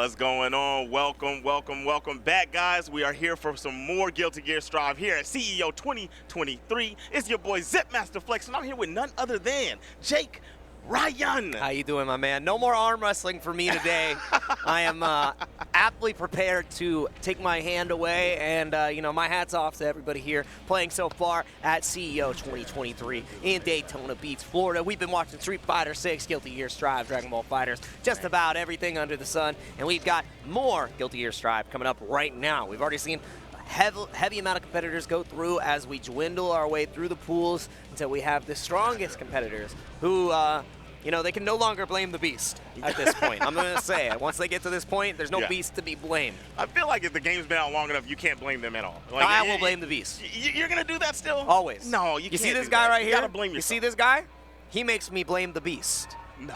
What's going on? Welcome back, guys. We are here for some more Guilty Gear Strive here at CEO 2023. It's your boy Zipmaster Flex, and I'm here with none other than Jake Ryan. How you doing, my man? No more arm wrestling for me today. I am aptly prepared to take my hand away, and you know, my hat's off to everybody here playing so far at CEO 2023 in Daytona Beach, Florida. We've been watching Street Fighter 6, Guilty Gear Strive, Dragon Ball FighterZ, just about everything under the sun, and we've got more Guilty Gear Strive coming up right now. We've already seen heavy amount of competitors go through as we dwindle our way through the pools until we have the strongest competitors who, you know, they can no longer blame the beast at this point. I'm going to say it. Once they get to this point, there's no beast to be blamed. I feel like if the game's been out long enough, you can't blame them at all. Like, I will blame the beast. You're going to do that still? Always. No, you can't. You see this do guy that. right You here? gotta blame yourself. You see this guy? He makes me blame the beast. No.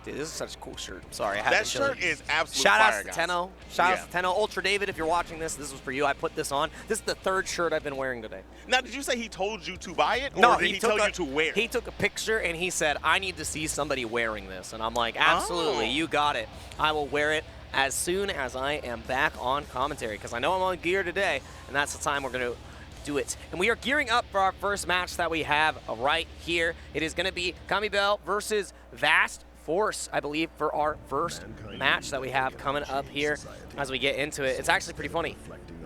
Dude, this is such a cool shirt. Sorry, I had That to show shirt you. is absolutely Shout fire, out to guys. Tenno. Shout out to Tenno. Ultra David, if you're watching this, this was for you. I put this on. This is the third shirt I've been wearing today. Now, did you say he told you to buy it, or No, did he tell you to wear it? He took a picture and he said, I need to see somebody wearing this. And I'm like, absolutely, you got it. I will wear it as soon as I am back on commentary, because I know I'm on gear today, and that's the time we're going to do it. And we are gearing up for our first match that we have right here. It is going to be Camibelle versus VastForce, I believe, for our first match that we have coming up here as we get into it. It's actually pretty funny.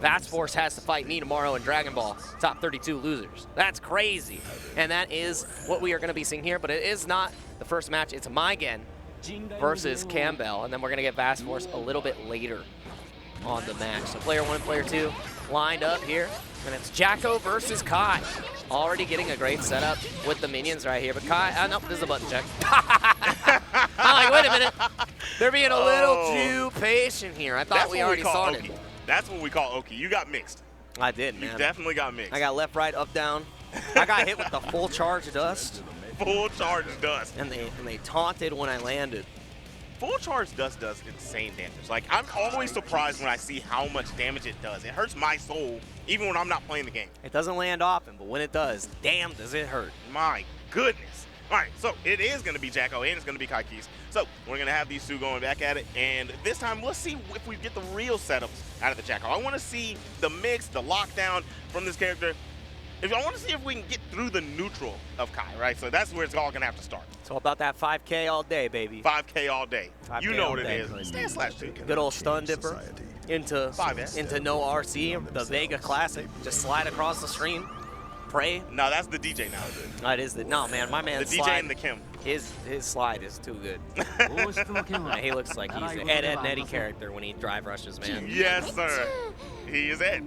VastForce has to fight me tomorrow in Dragon Ball, top 32 losers. That's crazy. And that is what we are going to be seeing here, but it is not the first match. It's MaiGen versus Camibelle, and then we're going to get VastForce a little bit later on the match. So player 1 and player 2 lined up here, and it's Jacko versus Kai. Already getting a great setup with the minions right here, but Kai, no, this is a button check. I'm like, wait a minute. They're being a little too patient here. I thought we already started. Oki. That's what we call Oki. You got mixed. I did, man. You definitely got mixed. I got left, right, up, down. I got hit with the full charge dust. Full charge dust. And they taunted when I landed. Full charge dust does insane damage. Like, I'm always surprised when I see how much damage it does. It hurts my soul, even when I'm not playing the game. It doesn't land often, but when it does, damn, does it hurt. My goodness. All right, so it is going to be Jacko and it's going to be Kaikis. So we're going to have these two going back at it. And this time, let's see if we get the real setups out of the Jacko. I want to see the mix, the lockdown from this character. I want to see if we can get through the neutral of Kai, right? So that's where it's all going to have to start. It's all about that 5K all day, baby. 5K all day. 5K you know all what day. it is. Stand slash 2. Good old stun dipper into 5S. into no RC, the Vega Classic. Just slide across the stream. Pray. No, that's the DJ now. That is the no man. My man's the DJ slide, and the Kim. His slide is too good. He looks like he's an Ed and Eddie character when he drive rushes, man. Yes, sir. He is Ed.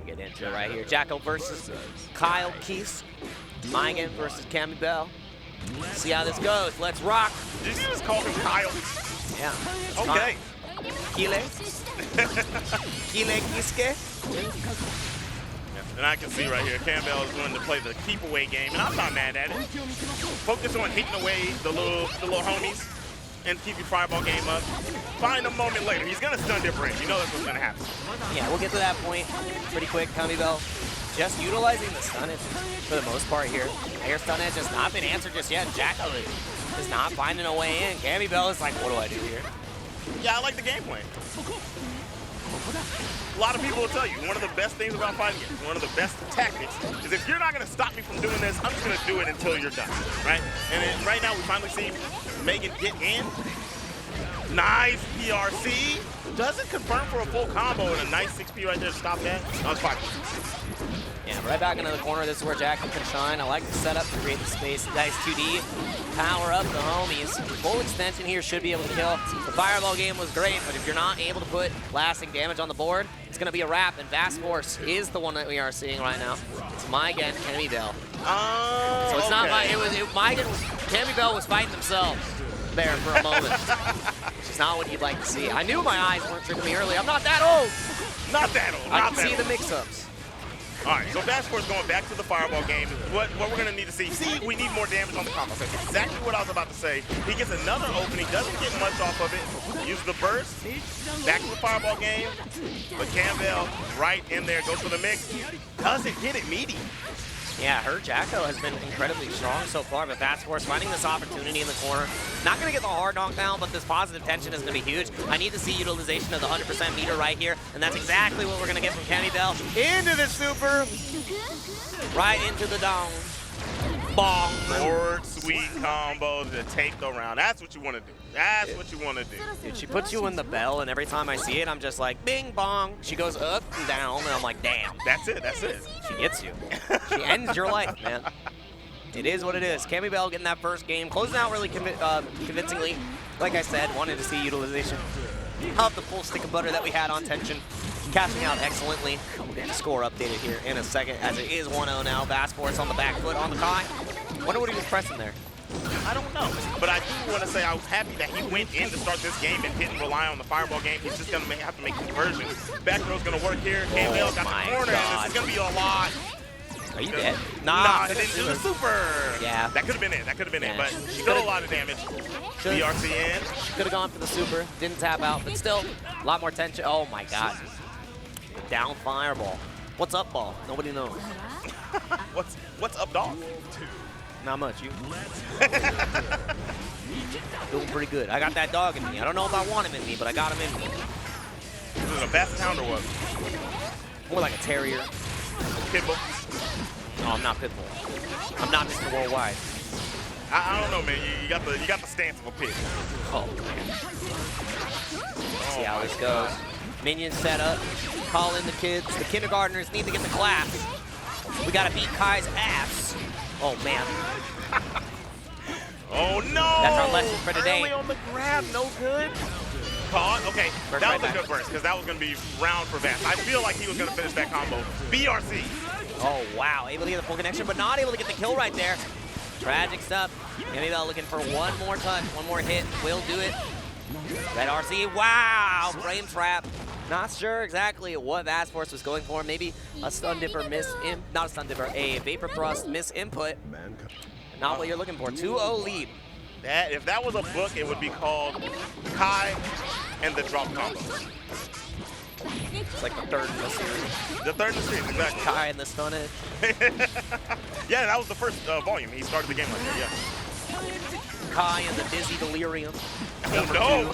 Get into it right here. Jacko versus Kyle Keese. MaiGen versus Camibelle. See how this goes. Let's rock. Did you just call him Kyle? Yeah. Okay. Kile. Kile Kiske. And I can see right here, Camibelle is going to play the keep away game, and I'm not mad at it. Focus on hitting away the little homies and keep your fireball game up. Find a moment later. He's going to stun dip range. You know that's what's going to happen. Yeah, we'll get to that point pretty quick. Camibelle just utilizing the stun edge for the most part here. Air stun edge has not been answered just yet. Jacko is not finding a way in. Camibelle is like, what do I do here? Yeah, I like the game plan. A lot of people will tell you, one of the best things about fighting games, one of the best tactics, is if you're not going to stop me from doing this, I'm just going to do it until you're done, right? And then right now we finally see MaiGen get in. Nice PRC. Doesn't confirm for a full combo, and a nice 6P right there to stop that. That was fine. Yeah, right back into the corner. This is where Jacko can shine. I like the setup to create the space. Nice 2D. Power up the homies. Full extension here should be able to kill. The fireball game was great, but if you're not able to put lasting damage on the board, it's going to be a wrap, and VastForce is the one that we are seeing right now. It's MaiGen, Camibelle. So it's not MaiGen, Camibelle was fighting themselves there for a moment. Which is not what you'd like to see. I knew my eyes weren't tricking me early. I'm not that old. Not that old. I can see the mix-ups. All right, so VastForce going back to the fireball game. What we're going to need to see, we need more damage on the combo. That's exactly what I was about to say. He gets another opening, doesn't get much off of it. Uses the burst, back to the fireball game. But Camibelle right in there, goes for the mix. Doesn't get it meaty. Yeah, her Jacko has been incredibly strong so far, but VastForce finding this opportunity in the corner. Not going to get the hard knockdown, but this positive tension is going to be huge. I need to see utilization of the 100% meter right here, and that's exactly what we're going to get from Camibelle. Into the super, right into the down. Bong. Short, sweet combo to take the round. That's what you want to do. That's what you want to do. Dude, she puts you in the bell, and every time I see it, I'm just like, bing, bong. She goes up and down, and I'm like, damn. That's it. That's it. She gets you. She ends your life, man. It is what it is. Camibelle getting that first game, closing out really convincingly. Like I said, wanted to see utilization of the full stick of butter that we had on tension. Cashing out excellently. We'll get the score updated here in a second, as it is 1-0 now. VastForce on the back foot on the Kai. Wonder what he was pressing there. I don't know, but I do want to say I was happy that he went in to start this game and didn't rely on the fireball game. He's just going to have to make conversions. Back throw's going to work here. Camibelle got the corner, and this is going to be a lot. Are you dead? Nah, it didn't do the super. Yeah. That could have been it. That could have been it, but She still a lot of damage. BRC in. Could have gone for the super. Didn't tap out, but still a lot more tension. Oh my god. The down fireball. What's up, ball? Nobody knows. What's up, dog? Not much. You? Doing pretty good. I got that dog in me. I don't know if I want him in me, but I got him in me. Is it a best pound or what? More like a terrier. Pitbull? No, I'm not Pitbull. I'm not Mr. Worldwide. I don't know, man. You got the stance of a pig. Oh, man. Let's see how this goes. Minions set up. Call in the kids. The kindergartners need to get the class. We got to beat Kai's ass. Oh, man. Oh, no! That's our lesson for today. Early on the grab, no good. Caught. Okay, Burst that right was a back. good burst, because that was going to be round for Vast. I feel like he was going to finish that combo. BRC. Oh, wow. Able to get the full connection, but not able to get the kill right there. Tragic stuff. Camibelle looking for one more touch, one more hit. Will do it. Red RC. Wow. Frame trap. Not sure exactly what VastForce was going for. Maybe a stun dipper not a stun dipper, a vapor thrust miss input. Not what you're looking for. 2-0 lead. If that was a book, it would be called Kai and the Drop Combo. It's like the third in the series. The third in the series, exactly. Kai and the stun edge. Yeah, that was the first volume. He started the game like that, yeah. Kai and the dizzy delirium. Oh, no.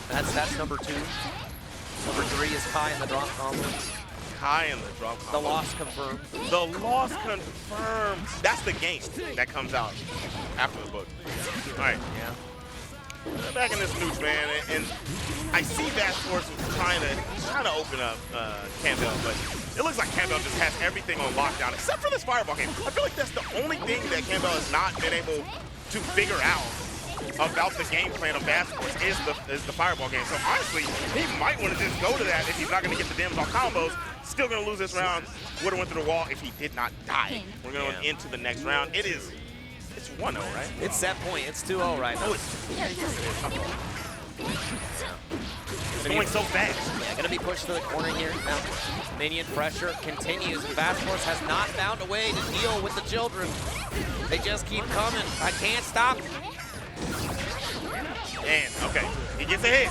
That's number 2. Number 3 is Kai and the drop combo. Kai and the drop combo. The loss confirmed. The loss confirmed. That's the game that comes out after the book. All right. Yeah. Back in this news, man, and I see VastForce trying to open up Camibelle, but it looks like Camibelle just has everything on lockdown except for this fireball game. I feel like that's the only thing that Camibelle has not been able to figure out about the game plan of VastForce is the fireball game. So honestly, he might want to just go to that if he's not going to get the damage on combos. Still going to lose this round. Would have went through the wall if he did not die. We're going into the next round. It's 1-0, right? It's set point. It's 2-0 right now. Oh, it's going so fast. Yeah, going to be pushed to the corner here. Now, minion pressure continues. VastForce has not found a way to deal with the children. They just keep coming. I can't stop. And, okay, he gets a hit.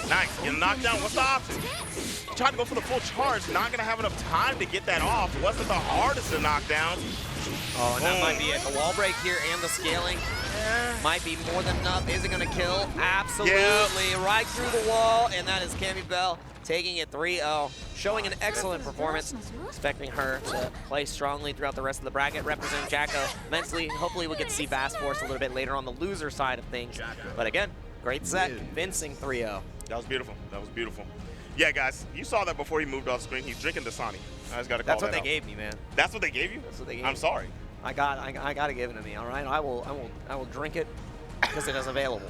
Nice, get knocked down. What's the option? He tried to go for the full charge. Not going to have enough time to get that off. Wasn't the hardest of knockdowns. Oh, and that might be it. The wall break here and the scaling might be more than enough. Is it going to kill? Absolutely. Yeah. Right through the wall, and that is Camibelle taking it 3-0, showing an excellent performance. Expecting her to play strongly throughout the rest of the bracket, representing Jacko immensely. Hopefully we'll get to see VastForce a little bit later on the loser side of things. But again, great set, convincing 3-0. That was beautiful. That was beautiful. Yeah, guys, you saw that before he moved off screen. He's drinking Dasani. I just got to call That's what that they out. gave me, man. That's what they gave you? That's what they gave I'm me. sorry. I got to give it to me. All right, I will drink it because it is available.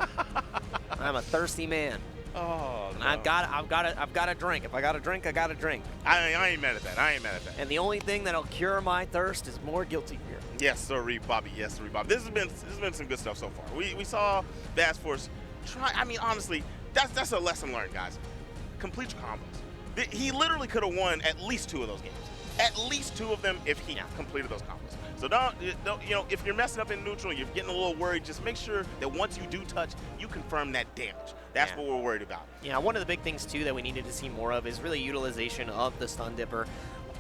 I'm a thirsty man. Oh, no. I've got to drink. If I got to drink, I got to drink. I ain't mad at that. I ain't mad at that. And the only thing that'll cure my thirst is more guilty gear. Yes, sirree, Bobby. Yes, sirree, Bobby. This has been some good stuff so far. We saw VastForce try. I mean, honestly, that's a lesson learned, guys. Complete your combos. He literally could have won at least 2 of those games. At least 2 of them if he completed those combos. So don't, you know, if you're messing up in neutral, you're getting a little worried, just make sure that once you do touch, you confirm that damage. That's what we're worried about. Yeah, one of the big things too that we needed to see more of is really utilization of the stun dipper.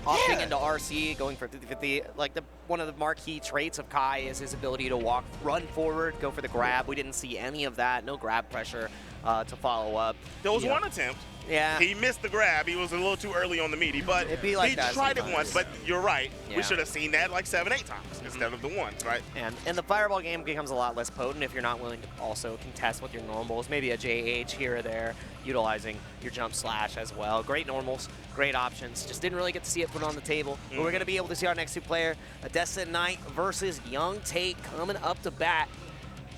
opting into RC, going for 50-50. Like one of the marquee traits of Kai is his ability to run forward, go for the grab. We didn't see any of that. No grab pressure to follow up. There was one attempt. Yeah. He missed the grab. He was a little too early on the meaty, but It'd be like he that tried sometimes. it once. But you're right. Yeah. We should have seen that like 7, 8 times instead of the once, right? And the fireball game becomes a lot less potent if you're not willing to also contest with your normals. Maybe a JH here or there, utilizing your jump slash as well. Great normals, great options. Just didn't really get to see it put on the table. But we're going to be able to see our next 2 player, a Destinite versus Young Tate coming up to bat.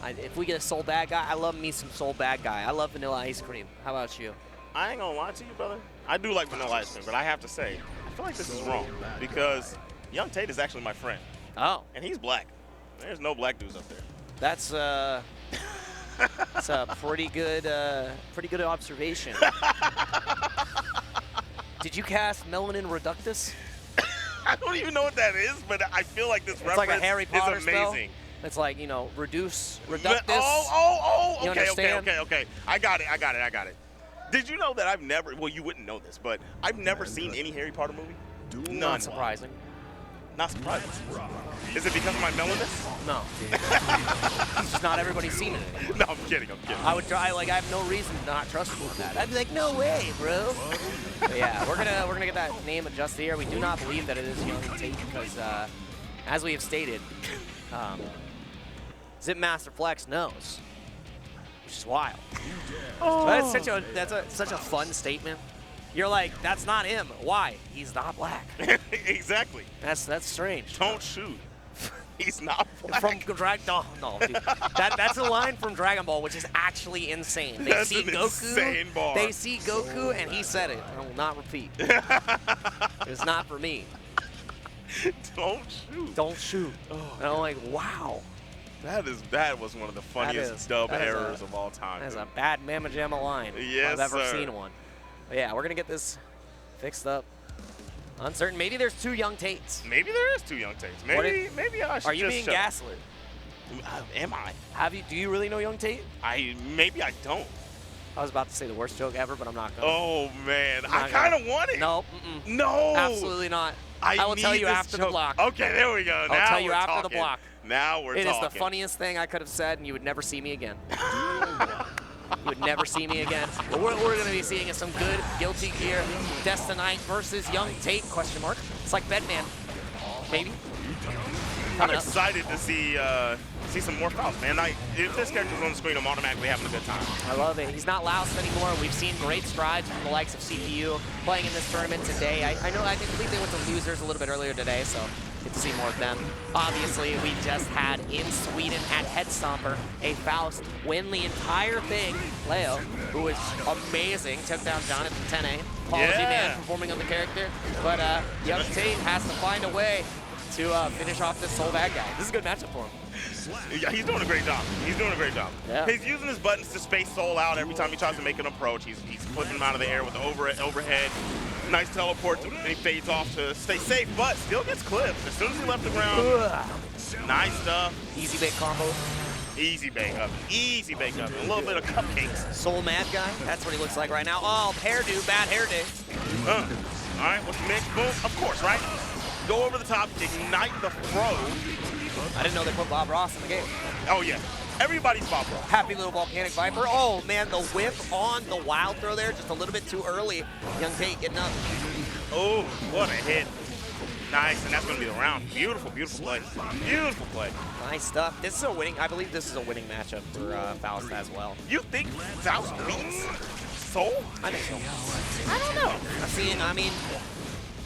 If we get a Soul Bad Guy, I love me some Soul Bad Guy. I love vanilla ice cream. How about you? I ain't gonna lie to you, brother. I do like vanilla ice cream, but I have to say, I feel like this is wrong because Young Tate is actually my friend. Oh. And he's black. There's no black dudes up there. That's that's a pretty good observation. Did you cast Melanin Reductus? I don't even know what that is, but I feel like this reference like a Harry Potter is amazing. spell. It's like, you know, reductus. You Okay. I got it. Did you know that I've never, well, you wouldn't know this, but I've never seen any Harry Potter movie? None. Not surprising. Not surprising. Is it because of my melanin? No. It's just not everybody's seen it. No, I'm kidding. I would try, like, I have no reason to not trust you on that. I'd be like, no way, bro. But yeah, we're gonna get that name adjusted here. We do not believe that it is Young Tate because, as we have stated, Zip Master Flex knows, which is wild. Oh. But it's such a fun statement. You're like, that's not him. Why? He's not black. Exactly. That's strange. Don't shoot. He's not black. From no, dude. That's a line from Dragon Ball, which is actually insane. They see Goku. Insane bar. They see Goku, and he said it. I will not repeat. It's not for me. Don't shoot. Don't shoot. Oh, and I'm like, wow. That was one of the funniest dub errors of all time. That's a bad Mamma Jamma line Yes, I've ever sir. seen one. But yeah, we're going to get this fixed up. Uncertain. Maybe there's 2 Young Tates. Maybe there is 2 Young Tates. Maybe I should. Are you being gaslit? Am I? Do you really know Young Tate? Maybe I don't. I was about to say the worst joke ever, but I'm not going to. Oh, man. I kind of want it. No. No. Absolutely not. I will tell you after the block. Okay, there we go. I'll tell you after the block. Now we're talking. It is the funniest thing I could have said, and you would never see me again. You would never see me again. But what we're going to be seeing is some good Guilty Gear Destinite versus Young Tate, question mark. It's like Bedman, maybe. I'm excited to see some more fouls, man. If this character's on the screen, I'm automatically having a good time. I love it. He's not loused anymore. We've seen great strides from the likes of CPU playing in this tournament today. I believe they went to losers a little bit earlier today, so get to see more of them. Obviously, we just had in Sweden at Head Stomper a Faust win the entire thing. Leo, who was amazing, took down Jonathan 10A. Apology man performing on the character, but Young Tate has to find a way to finish off this Soul Bad Guy. This is a good matchup for him. Yeah, he's doing a great job. Yeah. He's using his buttons to space Soul out every time he tries to make an approach. He's flipping him out of the air with the overhead. Nice teleport, and he fades off to stay safe, but still gets clipped as soon as he left the ground. Nice stuff. Easy bake combo. Easy bake up. A little bit of cupcakes. Soul Mad Guy. That's what he looks like right now. Oh, hairdo, bad hair day. All right, what's the mix? Boom. Of course, right? Go over the top, ignite the throw. I didn't know they put Bob Ross in the game. Oh, yeah. Everybody's Bob Ross. Happy little Volcanic Viper. Oh, man, the whip on the wild throw there, just a little bit too early. Young Tate getting up. Oh, what a hit. Nice, and that's going to be the round. Beautiful play. Beautiful play. Nice stuff. This is a winning, I believe this is a winning matchup for Faust as well. You think Faust beats Soul? I think so. I don't know. I mean,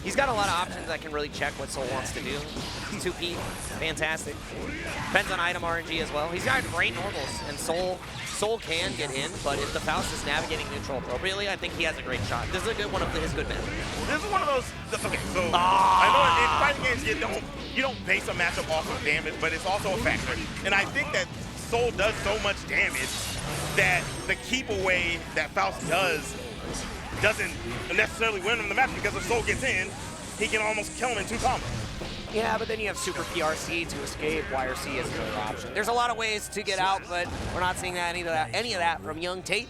he's got a lot of options that can really check what Soul wants to do. 2P, fantastic. Depends on item RNG as well. He's got great normals, and Soul can get in, but if the Faust is navigating neutral appropriately, I think he has a great shot. This is a good one of his good men. This is one of those. Okay, so I know in fighting games you don't base a matchup off of damage, but it's also a factor. And I think that Soul does so much damage that the keep away that Faust doesn't necessarily win him the match, because if Soul gets in, he can almost kill him in 2 combos. Yeah, but then you have Super PRC to escape. YRC is another option. There's a lot of ways to get out, but we're not seeing any of that from Young Tate.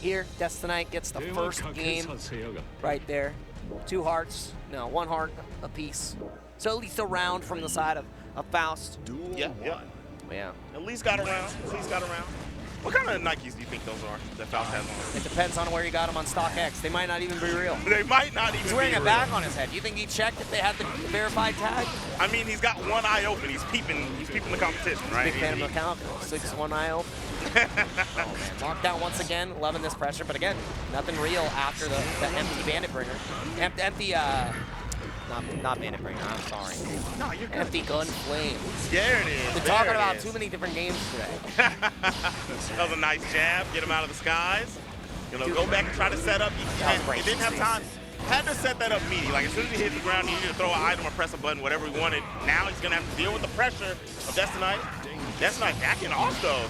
Here, Destinite gets the first game right there. 2 hearts. No, 1 heart apiece. So at least a round from the side of Faust. Yeah. Yeah. At least got around. What kind of Nikes do you think those are that Faust has on? It depends on where you got them on StockX. They might not even be real. They might not even be He's wearing a real. bag on his head. Do you think he checked if they had the verified tag? I mean, he's got one eye open. He's peeping the competition, right? Big fan of McCall. 6-1 eye open. Oh, man. Lockdown once again. Loving this pressure. But again, nothing real after the empty Bandit Bringer. Empty, not Bandit Bringer. I'm sorry. No, you're good. Empty Gun Flame. There it is. We're talking about too many different games today. That was a nice jab. Get him out of the skies. Go back and try to set up. He didn't have time. Had to set that up immediately. Like, as soon as he hit the ground, he needed to throw an item or press a button, whatever he wanted. Now he's going to have to deal with the pressure of Destinite. Destinite backing off, though.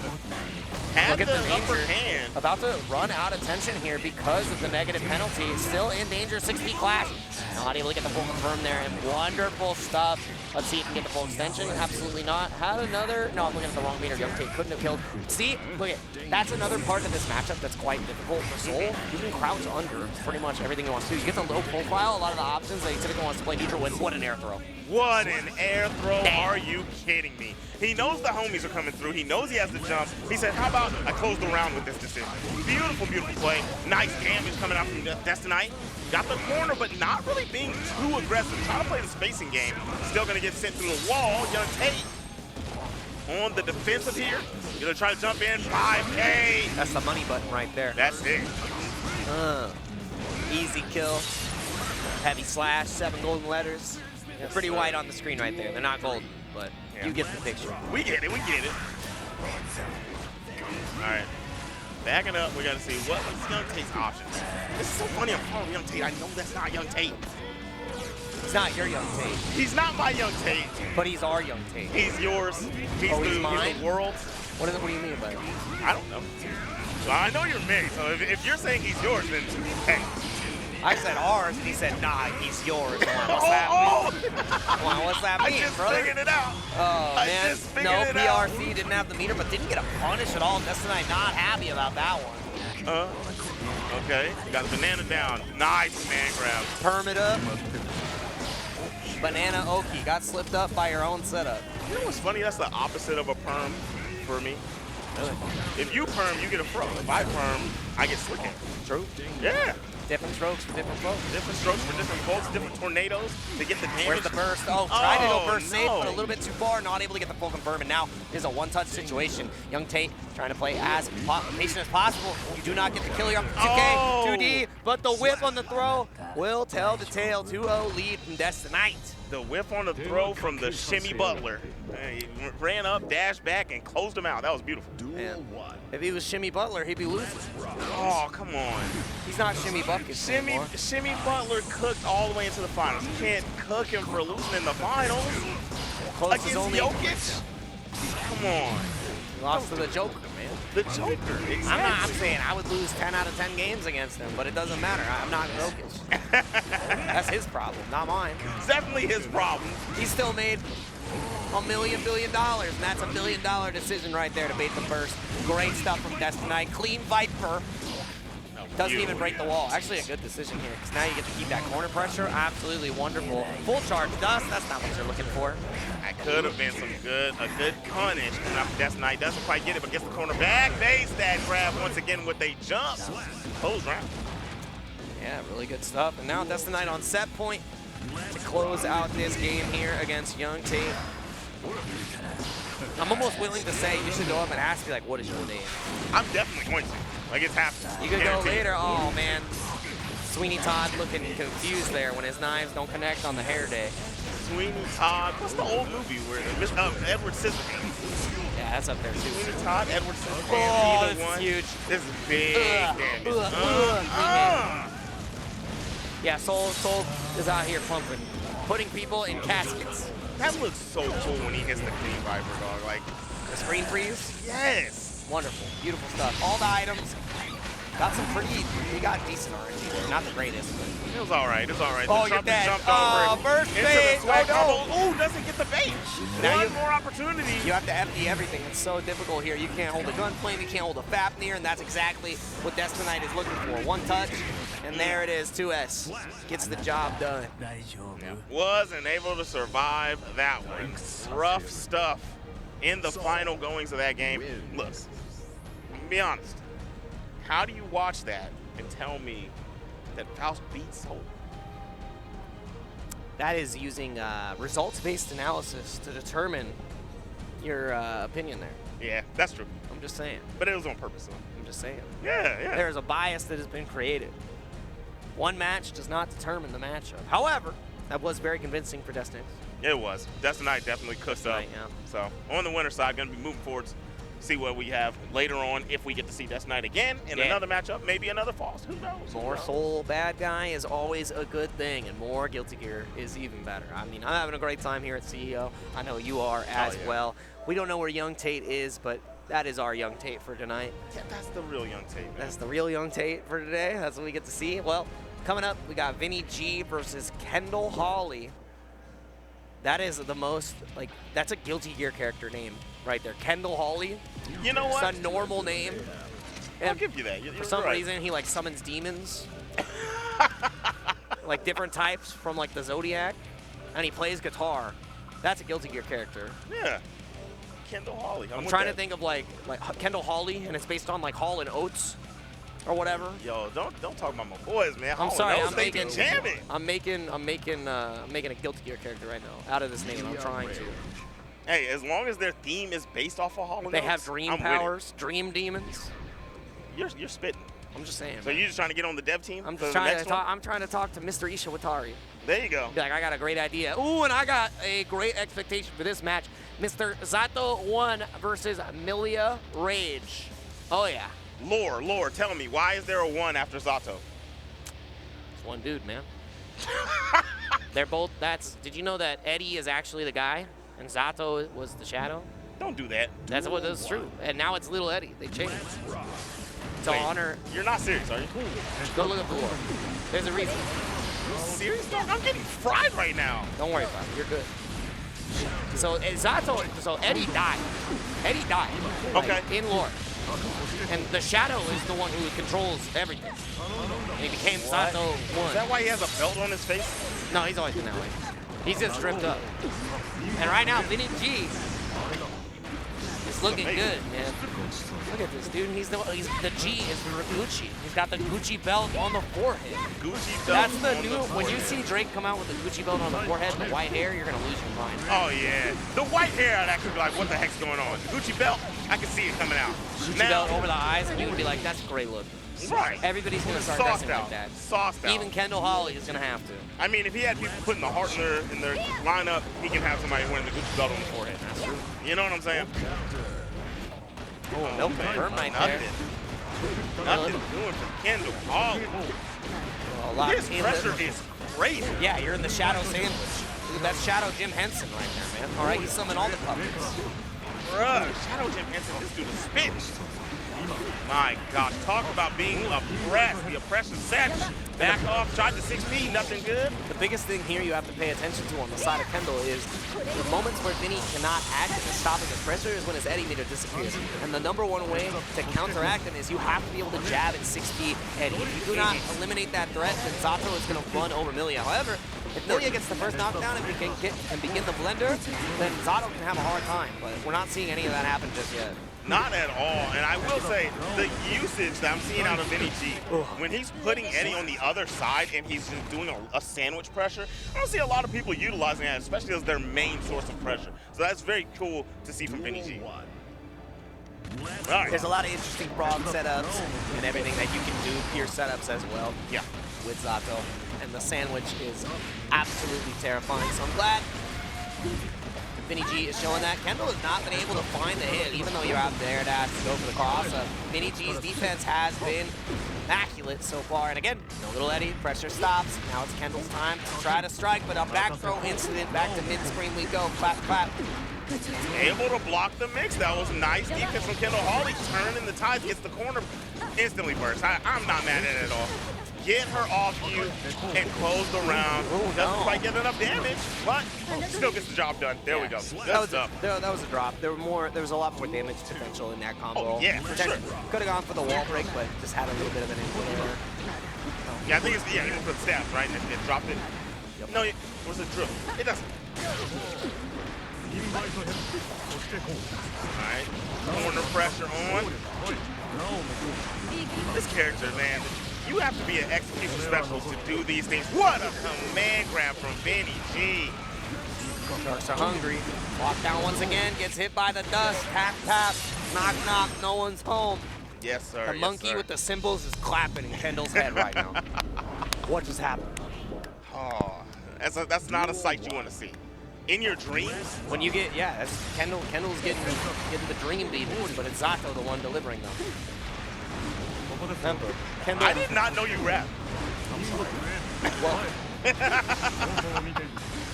Had Look at the upper danger. hand. About to run out of tension here because of the negative penalty. Still in danger, 6-feet clash. Not able to get the full confirm there, and wonderful stuff. Let's see if he can get the full extension. Absolutely not. Had another, no, I'm looking at the wrong meter. Young Tate couldn't have killed. See, look at, that's another part of this matchup that's quite difficult for Soul. You can crouch under pretty much everything he wants to do. He gets a low profile, a lot of the options that he typically wants to play neutral with. What an air throw. What an air throw. Are you kidding me? He knows the homies are coming through. He knows he has to jump. He said, how about I close the round with this decision? Beautiful, beautiful play. Nice damage coming out from Destinite. Got the corner, but not really being too aggressive. Trying to play the spacing game. Still going to get sent through the wall. Young Tate on the defensive here. Going to try to jump in. 5K. That's the money button right there. That's it. Easy kill. Heavy slash, 7 golden letters. They're pretty white on the screen right there. They're not golden, but you get the picture. We get it. All right. Backing up, we got to see what's Young Tate's options. This is so funny. I'm calling Young Tate. I know that's not Young Tate. He's not your Young Tate. He's not my Young Tate. But he's our Young Tate. He's yours. He's mine? the world's. What do you mean by that? I don't know. Well, I know you're me, so if you're saying he's yours, then hey. I said ours, and he said, nah, he's yours. What's that mean? What's that mean, I just brother? figured it out. Oh, I man. just figured No, it out. PRC didn't have the meter, but didn't get a punish at all. Destinite not happy about that one. Okay. Got the banana down. Nice man grab. Perm it up. Banana Oki got slipped up by your own setup. You know what's funny? That's the opposite of a perm for me. Really? If you perm, you get a fro. If I perm, I get slicking. True. Yeah. Different strokes for different folks. Different strokes for different folks, different tornadoes to get the damage. Where's the burst? Oh, tried to go burst safe, no. but a little bit too far, not able to get the full confirm, and now is a one-touch situation. Young Tate trying to play as patient as possible. You do not get the kill. You're up to 2K, 2D, but the whip on the throw will tell the tale. 2-0 lead from Destinite. The whip on the throw from the Shimmy Butler. He ran up, dashed back, and closed him out. That was beautiful. Man. If he was Shimmy Butler, he'd be losing. Oh, come on. He's not Shimmy Buckets anymore. Shimmy Butler cooked all the way into the finals. You can't cook him for losing in the finals Close is against only Jokic. Come on. He lost to the Joker, man. The Joker, exactly. I'm saying I would lose 10 out of 10 games against him, but it doesn't matter. I'm not Jokic. That's his problem, not mine. It's definitely his problem. He still made $1 billion, and that's $1 billion decision right there to bait the burst. Great stuff from Destinite. Clean Viper. Doesn't even break the wall. Actually a good decision here, because now you get to keep that corner pressure. Absolutely wonderful. Full charge dust, that's not what you're looking for. That could have been a good punish. Destinite doesn't quite get it, but gets the corner back. Base that grab once again with a jump. Close round. Yeah, really good stuff. And now Destinite on set point to close out this game here against Young Tate. I'm almost willing to say you should go up and ask me, like, what is your name? I'm definitely going to. Like, it's happening. You could go later. Oh, man. Sweeney Todd looking confused there when his knives don't connect on the hair day. Sweeney Todd. What's the old movie where Edward Scissorhands? Yeah, that's up there, too. Sweeney Todd, Edward Scissorhands. Oh, either this one. is huge. This is big damage. Yeah, Soul is out here pumping, putting people in caskets. That looks so cool when he hits the clean Viper, dog. Like, The screen freeze, yes. wonderful, beautiful stuff. All the items got some pretty, he got decent RNG there. Not the greatest, but. It was all right. It was all right. Oh, The you're Trump dead. jumped Oh, over first into bait. the swag Oh, bubble. Ooh, doesn't get the bait. Now One you- more opportunity. You have to FD everything. It's so difficult here. You can't hold a gun flame, you can't hold a Fapnir, and that's exactly what Destinite is looking for. One touch, and there it is, 2S. Gets the job done. Wasn't able to survive that one. Rough stuff in the final goings of that game. Look, be honest. How do you watch that and tell me that Faust beat Soul? That is using results-based analysis to determine your opinion there. Yeah, that's true. I'm just saying. But it was on purpose, though. I'm just saying. Yeah. There's a bias that has been created. One match does not determine the matchup. However, that was very convincing for Destinite. It was. Destinite definitely cooked up. Destinite, yeah. So, on the winner side, going to be moving forwards, see what we have later on if we get to see Destinite again in another matchup, maybe another Faust. Who knows? More Soul bad guy is always a good thing, and more Guilty Gear is even better. I mean, I'm having a great time here at CEO. I know you are as well. We don't know where Young Tate is, but that is our Young Tate for tonight. Yeah, that's the real Young Tate, man. That's the real Young Tate for today. That's what we get to see. Well, coming up, we got Vinny G versus Kendall Hawley. That is the most, like, that's a Guilty Gear character name right there. Kendall Hawley. You know what? It's a normal name. I'll give you that. For some reason, he, like, summons demons. Like, different types from, like, the Zodiac. And he plays guitar. That's a Guilty Gear character. Yeah. Kendall Hawley. I'm trying to think of, like Kendall Hawley, and it's based on, like, Hall and Oates or whatever. Yo, don't talk about my boys, man. I'm sorry, I'm making I'm making a Guilty Gear character right now out of this name. I'm trying to. Hey, as long as their theme is based off of Hall and They Oates, have dream I'm powers, dream demons. You're spitting. I'm just saying. So you're just trying to get on the dev team? I'm for just the trying next to talk. one? I'm trying to talk to Mr. Ishawatari. There you go. Be like, I got a great idea. Ooh, and I got a great expectation for this match. Mr. Zato 1 versus Milia Rage. Oh yeah. Lore, tell me, why is there a 1 after Zato? It's one dude, man. They're both, did you know that Eddie is actually the guy and Zato was the shadow? Don't do that. That's true. And now it's Little Eddie. They changed. To honor. You're not serious, are you? Go look up the lore. There's a reason. Serious, dog? I'm getting fried right now. Don't worry about it. You're good. So Eddie died. Eddie died. Okay. In lore. And the shadow is the one who controls everything. And he became Zato 1. Is that why he has a belt on his face? No, he's always been that way. He's just stripped up. And right now, Vinny G is looking good, man. Look at this, dude. The G is for Gucci. He's got the Gucci belt on the forehead. Gucci belt. That's the new. When you see Drake come out with the Gucci belt on the forehead and the white hair, you're gonna lose your mind. Oh yeah, the white hair. I'd actually be like, what the heck's going on? Gucci belt. I can see it coming out. Gucci now, belt over the eyes, and you would be like, that's a great look. Right. Everybody's gonna start Sauced dressing out. like that. Sauced out. Even Kendall Hawley is gonna have to. I mean, if he had people putting the heart in their lineup, he can have somebody wearing the Gucci belt on the forehead. That's true. You know what I'm saying? Oh, no Termite there. Nothing doing for Kendall Hawley. A lot His pressure is crazy. Yeah, you're in the shadow sandwich. That's Shadow Jim Henson right there, man. All right, he's summoned all the puppets. Bruh, Shadow Jim Henson, this dude is spitting. My God, talk about being oppressed. The oppression set. Back off, tried to 6P, nothing good. The biggest thing here you have to pay attention to on the side of Kendall is the moments where Vinny cannot act in stopping his pressure is when his Eddie meter disappears. And the number one way to counteract him is you have to be able to jab and 6P Eddie. If you do not eliminate that threat, then Zato is going to run over Milia. However, if Milia gets the first knockdown and begin the blender, then Zato can have a hard time. But we're not seeing any of that happen just yet. Not at all. And I will say, the usage that I'm seeing out of Vinny G, when he's putting Eddie on the other side and he's just doing a sandwich pressure, I don't see a lot of people utilizing that, especially as their main source of pressure. So that's very cool to see from Vinny G. Right. There's a lot of interesting frog setups and everything that you can do peer setups as well. Yeah. With Zato. And the sandwich is absolutely terrifying. So I'm glad Vinny G is showing that. Kendall has not been able to find the hit, even though you're out there to go for the cross. Vinny G's defense has been immaculate so far. And again, no Little Eddie, pressure stops. Now it's Kendall's time to try to strike, but a back throw incident. Back to mid-screen we go. Clap, clap. Able to block the mix. That was nice defense from Kendall. Hawley turning the tide, gets the corner, instantly burst. I'm not mad at it at all. Get her off you and close the round. Doesn't quite get enough damage, but still gets the job done. There we go. That was a drop. There was a lot more damage potential in that combo. Oh, yeah, for sure. Could have gone for the wall break, but just had a little bit of an input error. Yeah, I think it's, yeah, even for the stabs, right? And it dropped it. Yep. No, it was a drill. It doesn't. Alright, corner pressure on. This character, man, you have to be an execution specialist to do these things. What a command grab from Vinny G. Sharks are hungry. Walk down once again, gets hit by the dust. Tap, tap, knock, knock, no one's home. Yes, sir. The monkey with the cymbals is clapping in Kendall's head right now. What just happened? Oh, that's not a sight you want to see. In your dreams? When you get, yeah, that's Kendall's getting the dream beatings, but it's Zato the one delivering them. Remember, Kendall. I did not know you rap. I'm sorry. Well,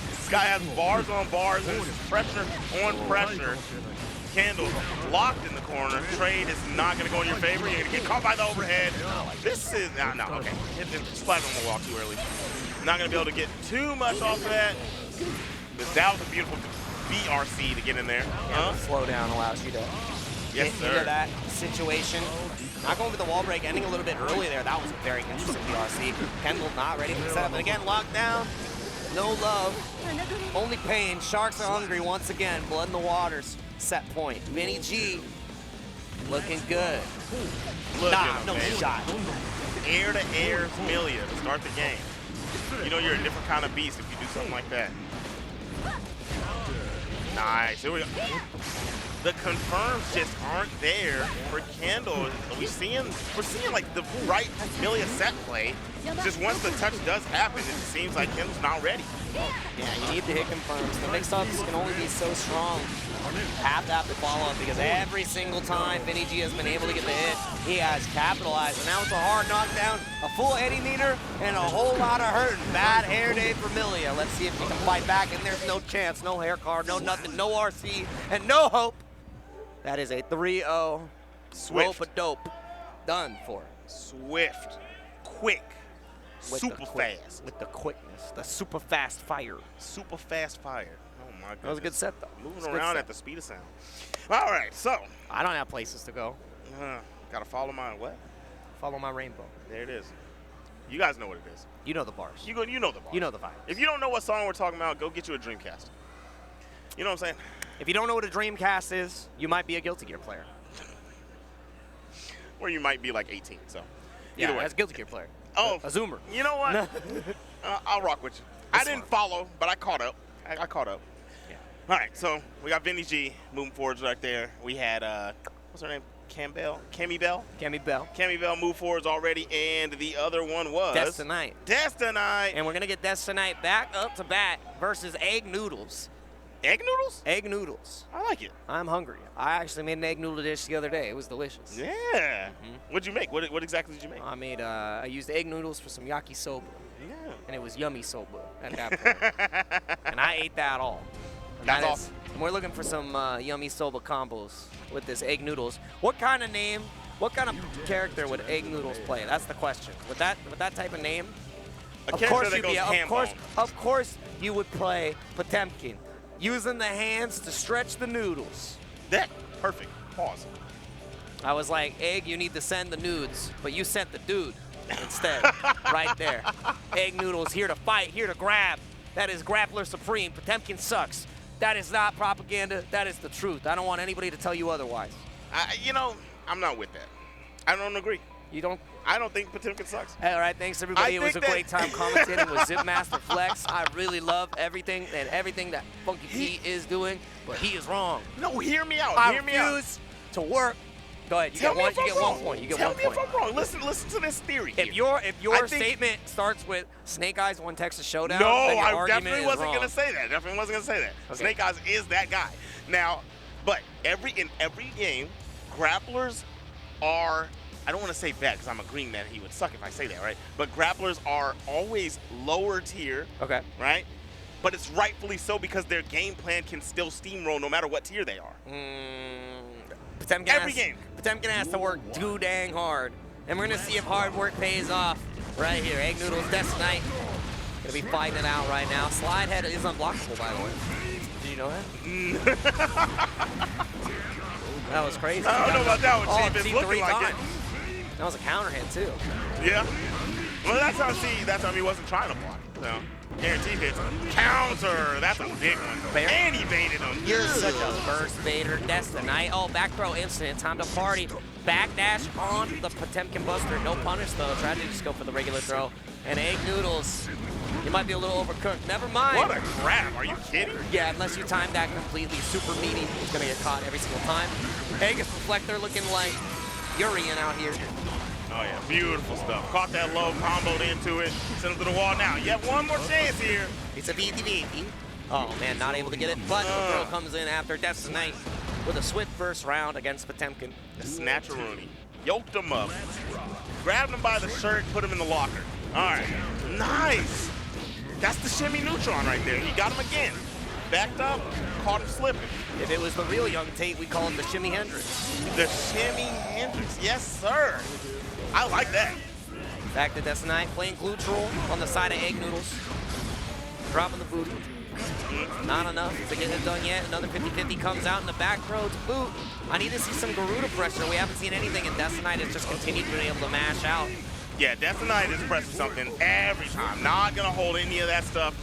this guy has bars on bars and pressure on pressure. Kendall locked in the corner. Trade is not going to go in your favor. You're going to get caught by the overhead. This is, no, okay. It splat on the wall too early. Not going to be able to get too much off of that. That was a beautiful BRC to get in there. Slow down allows you to get into that situation. Not going for the wall break, ending a little bit early there. That was a very interesting BRC. Kendall not ready for the setup. And again, locked down. No love. Only pain. Sharks are hungry once again. Blood in the waters. Set point. Vinny G looking good. No shot. Air to air Milia to start the game. You know you're a different kind of beast if you do something like that. Nice. Here we go. The confirms just aren't there for Kendall. We're seeing like the right Milia set play. Just once the touch does happen, it seems like Kendall's not ready. Yeah, you need to hit confirms. The mix-ups can only be so strong. Have to follow up because every single time Vinny G has been able to get the hit, he has capitalized. And now it's a hard knockdown, a full Eddie meter, and a whole lot of hurting. Bad hair day for Milia. Let's see if he can fight back, and there's no chance, no hair card, no nothing, no RC, and no hope. That is a 3-0. Rope-a-dope. Done for. Swift. Quick. Super fast. With the quickness. The super fast fire. Super fast fire. Oh my goodness. That was a good set though. Moving around at the speed of sound. All right, so. I don't have places to go. Gotta follow my what? Follow my rainbow. There it is. You guys know what it is. You know the bars. You know the bars. You know the vibes. If you don't know what song we're talking about, go get you a Dreamcast. You know what I'm saying? If you don't know what a Dreamcast is, you might be a Guilty Gear player. Or you might be like 18, so. Yeah, either way. as a Guilty Gear player. Oh. A Zoomer. You know what? I'll rock with you. I didn't follow, but I caught up. I caught up. Yeah. All right, so we got Vinny G moving forwards right there. We had, what's her name? Camibelle? Camibelle move forwards already, and the other one was? Destinite. And we're going to get Destinite back up to bat versus EggNoodles. EggNoodles? EggNoodles. I like it. I'm hungry. I actually made an egg noodle dish the other day. It was delicious. Yeah. What'd you make? What exactly did you make? I used egg noodles for some yakisoba. Yeah. And it was yummy soba at that point. And I ate that all. That's awesome. And we're looking for some yummy soba combos with this EggNoodles. What kind of character would EggNoodles play? That's the question. With that type of name, of course you would play Potemkin. Using the hands to stretch the noodles. That perfect. Pause. I was like, Egg, you need to send the nudes, but you sent the dude instead. Right there. EggNoodles here to fight, here to grab. That is Grappler Supreme. Potemkin sucks. That is not propaganda. That is the truth. I don't want anybody to tell you otherwise. You know, I'm not with that. I don't agree. You don't? I don't think Potemkin sucks. All right, thanks everybody. It was a great time commentating with Zipmaster Flex. I really love everything that Funky P is doing, but he is wrong. No, hear me out. I refuse to work. Go ahead. You get 1 point. You get 1 point. Tell me if I'm wrong. Listen to this theory. If your statement starts with Snake Eyes won Texas Showdown, no, then your I argument definitely is wasn't wrong. gonna say that. Definitely wasn't gonna say that. Okay. Snake Eyes is that guy. Now, but in every game, grapplers are. I don't want to say bad because I'm agreeing that he would suck if I say that, right? But grapplers are always lower tier. Okay. Right? but it's rightfully so because their game plan can still steamroll no matter what tier they are. Potemkin has to work too dang hard. And we're going to see if hard work pays off right here. EggNoodles, Destinite, going to be fighting it out right now. Slide head is unblockable, by the way. Did you know that? That was crazy. I don't know about that one, Chief. It's looking like it. That was a counter hit, too. Yeah. Well, that's how he wasn't trying to block. So, guaranteed hits. Counter. That's a big one. And he baited him. You're such a burst baiter. Destinite. Oh, back throw instant. Time to party. Backdash on the Potemkin Buster. No punish, though. Tried to just go for the regular throw. And EggNoodles, you might be a little overcooked. Never mind. What a grab. Are you kidding? Yeah, unless you time that completely super meaty, he's going to get caught every single time. Aegis Reflector looking like Urian out here. Oh, yeah. Beautiful stuff. Caught that low, comboed into it. Sent him to the wall now. Yet one more chance here. It's a BTTM. Oh, man, not able to get it. But the throw comes in after Destinite with a swift first round against Potemkin. Snatch-a-rooney. Yoked him up. Grabbed him by the shirt, put him in the locker. All right. Nice. That's the shimmy neutron right there. He got him again. Backed up, caught him slipping. If it was the real Young Tate, we call it the shimmy Hendrix. The shimmy Hendrix. Yes, sir. I like that. Back to Destinite, playing glue troll on the side of EggNoodles. Dropping the booty. Not enough to get it done yet. Another 50-50 comes out in the back row to boot. I need to see some Garuda pressure. We haven't seen anything, and Destinite has just continued to be able to mash out. Yeah, Destinite is pressing something every time. Not gonna hold any of that stuff.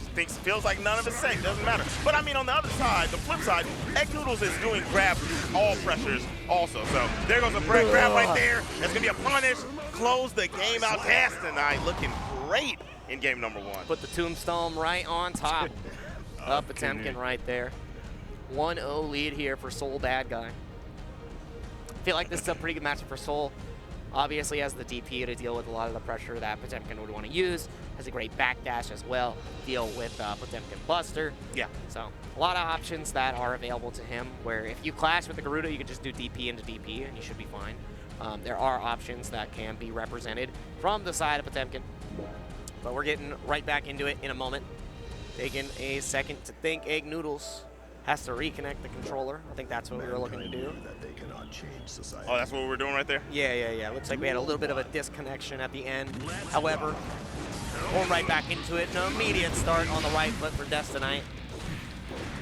Feels like none of it's safe. Doesn't matter. But I mean, on the other side, the flip side, EggNoodles is doing grab all pressures also. So there goes a grab right there. That's gonna be a punish. Close the game out. Destinite looking great in game number 1. Put the tombstone right on top of Potemkin right there. 1-0 lead here for Soul Bad Guy. I feel like this is a pretty good matchup for Soul. Obviously has the DP to deal with a lot of the pressure that Potemkin would want to use. Has a great backdash as well. Deal with Potemkin Buster. Yeah. So a lot of options that are available to him where if you clash with the Garuda, you can just do DP into DP and you should be fine. There are options that can be represented from the side of Potemkin. But we're getting right back into it in a moment. Taking a second to think. EggNoodles has to reconnect the controller. I think that's what we were looking to do. Oh, that's what we're doing right there? Yeah. Looks like we had a little bit of a disconnection at the end. However, going right back into it. An immediate start on the right foot for Destinite.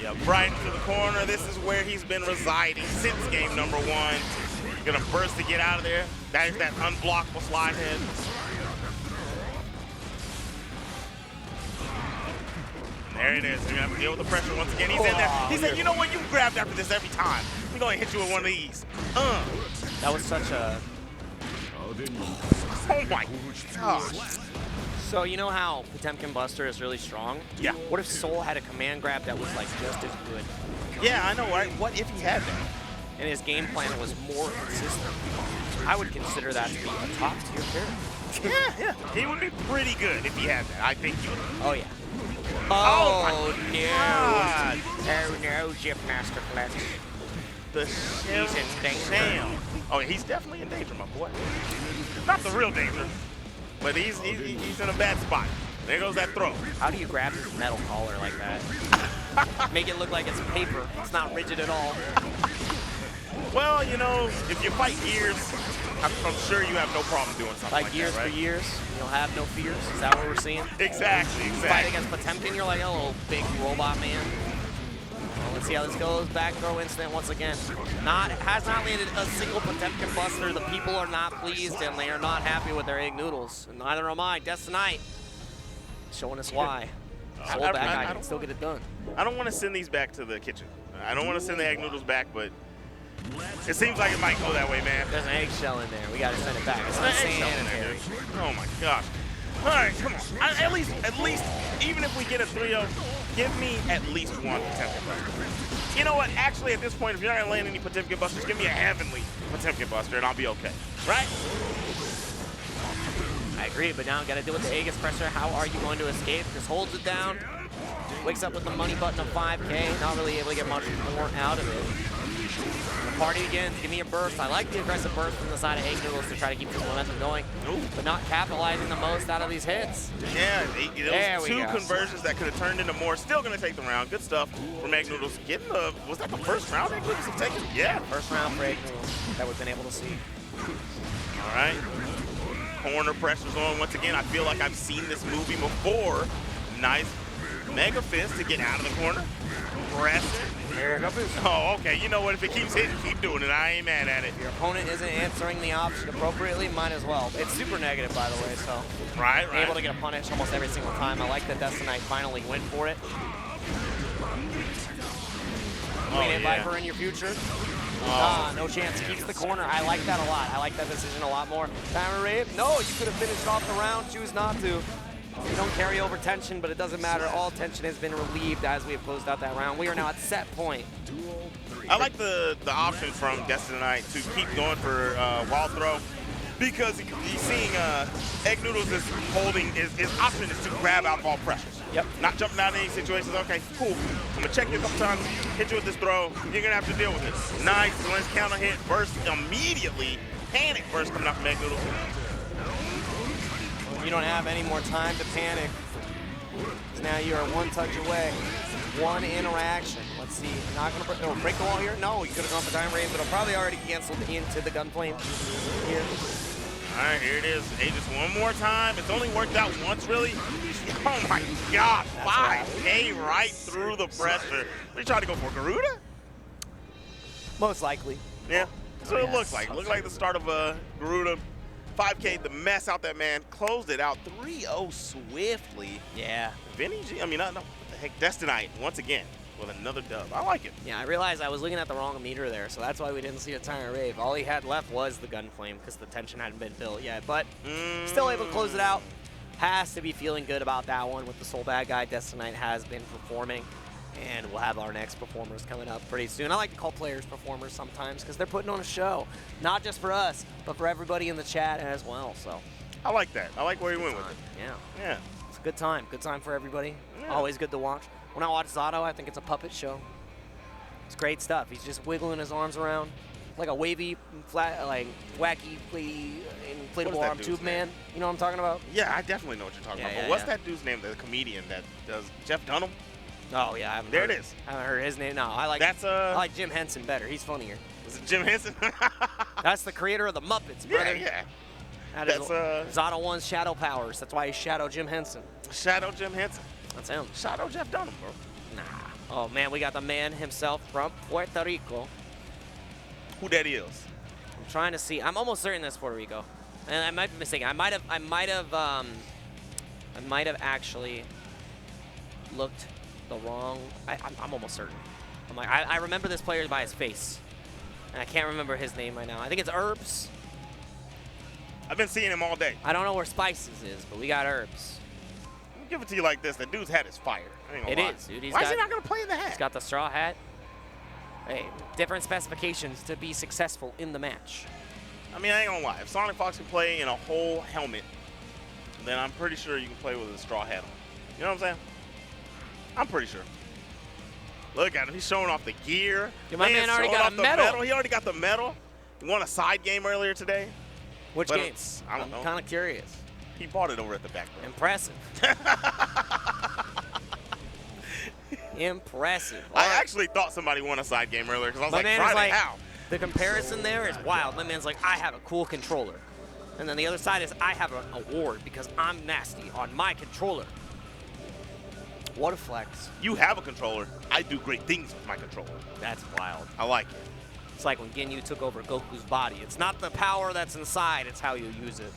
Yeah, right into the corner. This is where he's been residing since game number 1. Gonna burst to get out of there. That is that unblockable slide head. There it is. You're gonna have to deal with the pressure once again. He's in there. He said, you know what? You grabbed after this every time. We're gonna hit you with one of these. That was such a... Oh my gosh. So you know how Potemkin Buster is really strong? Yeah. What if Soul had a command grab that was like just as good? Yeah, I know, right? What if he had that? And his game plan was more consistent. I would consider that to be a top tier character. Yeah. He would be pretty good if he had that. I think he would. Oh yeah. Oh no. God. Oh no, Chip Master Flex. He's in danger. Oh, he's definitely in danger, my boy. Not the real danger, but he's in a bad spot. There goes that throw. How do you grab his metal collar like that? Make it look like it's paper. It's not rigid at all. Well, you know, if you fight gears, I'm sure you have no problem doing something like gears that, right? for years, you'll have no fears. Is that what we're seeing? Exactly. Fight against Potemkin, you're like, oh, little big robot man. Well, let's see how this goes. Back throw incident once again. Has not landed a single Potemkin Buster. The people are not pleased, and they are not happy with their EggNoodles. And neither am I. Destinite showing us why. Soul Bad Guy can still get it done. I don't want to send these back to the kitchen. I don't want to send the EggNoodles back, but it seems like it might go that way, man. There's an eggshell in there. We got to send it back. It's an eggshell in there. Oh my gosh. All right, come on. At least, even if we get a 3-0, give me at least one Potemkin Buster. You know what? Actually, at this point, if you're not going to land any Potemkin Busters, give me a heavenly Potemkin Buster, and I'll be okay. Right? I agree, but now I've got to deal with the Aegis pressure. How are you going to escape? Just holds it down. Wakes up with the money button of 5K. Not really able to get much more out of it. The party begins. Give me a burst. I like the aggressive burst from the side of EggNoodles to try to keep this momentum going, but not capitalizing the most out of these hits. Yeah, those two conversions that could have turned into more. Still going to take the round. Good stuff from EggNoodles. Getting the, was that the first round EggNoodles have taken? Yeah. First round for EggNoodles that we've been able to see. All right. Corner pressure's on once again. I feel like I've seen this movie before. Nice mega fist to get out of the corner. Press it. Oh, okay. You know what? If it keeps hitting, keep doing it. I ain't mad at it. If your opponent isn't answering the option appropriately, might as well. It's super negative, by the way, so. Right. Able to get a punish almost every single time. I like that Destinite finally went for it. Viper in your future. No chance. Keeps the corner. I like that a lot. I like that decision a lot more. Timer rave. No, you could have finished off the round. Choose not to. You don't carry over tension, but it doesn't matter. All tension has been relieved as we have closed out that round. We are now at set point. I like the option from Destinite to keep going for wall throw, because he's seeing EggNoodles is holding, his option is to grab out ball pressures. Yep. Not jumping out in any situations. Okay, cool. I'm gonna check you a couple times, hit you with this throw. You're gonna have to deal with it. Nice, nice counter hit, burst immediately. Panic burst coming out from EggNoodles. You don't have any more time to panic. Now you are one touch away. One interaction. Let's see. Not gonna break the wall here. No, you could have gone for time rave, but it'll probably already canceled into the gunflame here. All right, here it is. Aegis one more time. It's only worked out once, really. Oh my God, 5K right through the pressure. What are you trying to go for, Garuda? Most likely. Yeah, that's what it looks like. It looked like the start of a Garuda. 5K, the mess out that man. Closed it out 3-0 swiftly. Yeah. Vinny G, I mean, no, what the heck, Destinite, once again, with another dub. I like it. Yeah, I realized I was looking at the wrong meter there, so that's why we didn't see a tire rave. All he had left was the gunflame because the tension hadn't been built yet, but still able to close it out. Has to be feeling good about that one with the Soul Bad Guy. Destinite has been performing, and we'll have our next performers coming up pretty soon. I like to call players performers sometimes because they're putting on a show, not just for us, but for everybody in the chat as well. So I like that. I like where he went with it. Yeah. It's a good time. Good time for everybody. Yeah. Always good to watch. When I watch Zato, I think it's a puppet show. It's great stuff. He's just wiggling his arms around like a wavy, flat, like wacky, inflatable arm tube man. You know what I'm talking about? Yeah, I definitely know what you're talking about. But what's that dude's name? The comedian that does Jeff Dunham? Oh yeah, I haven't heard his name. No, I like Jim Henson better. He's funnier. Is it Jim Henson? That's the creator of the Muppets, brother. Yeah. That's Zato 1's Shadow Powers. That's why he's Shadow Jim Henson. Shadow Jim Henson. That's him. Shadow Jeff Dunham, bro. Nah. Oh man, we got the man himself from Puerto Rico. Who that is? I'm trying to see. I'm almost certain that's Puerto Rico, and I might be mistaken. I might have actually looked the wrong. I'm almost certain. I'm like, I remember this player by his face, and I can't remember his name right now. I think it's Herbz. I've been seeing him all day. I don't know where Spices is, but we got Herbz. I'll give it to you like this. The dude's hat is fire. It is, dude. Why is he not going to play in the hat? He's got the straw hat. Hey, different specifications to be successful in the match. I mean, I ain't gonna lie. If Sonic Fox can play in a whole helmet, then I'm pretty sure you can play with a straw hat on. You know what I'm saying? I'm pretty sure. Look at him. He's showing off the gear. Yeah, my man already got a medal. He already got the medal. He won a side game earlier today. Which game? I don't know. I'm kind of curious. He bought it over at the back. Impressive. Impressive. I actually thought somebody won a side game earlier because I was like, Friday, how? The comparison there is wild. My man's like, I have a cool controller. And then the other side is, I have an award because I'm nasty on my controller. What a flex. You have a controller. I do great things with my controller. That's wild. I like it. It's like when Ginyu took over Goku's body. It's not the power that's inside, it's how you use it.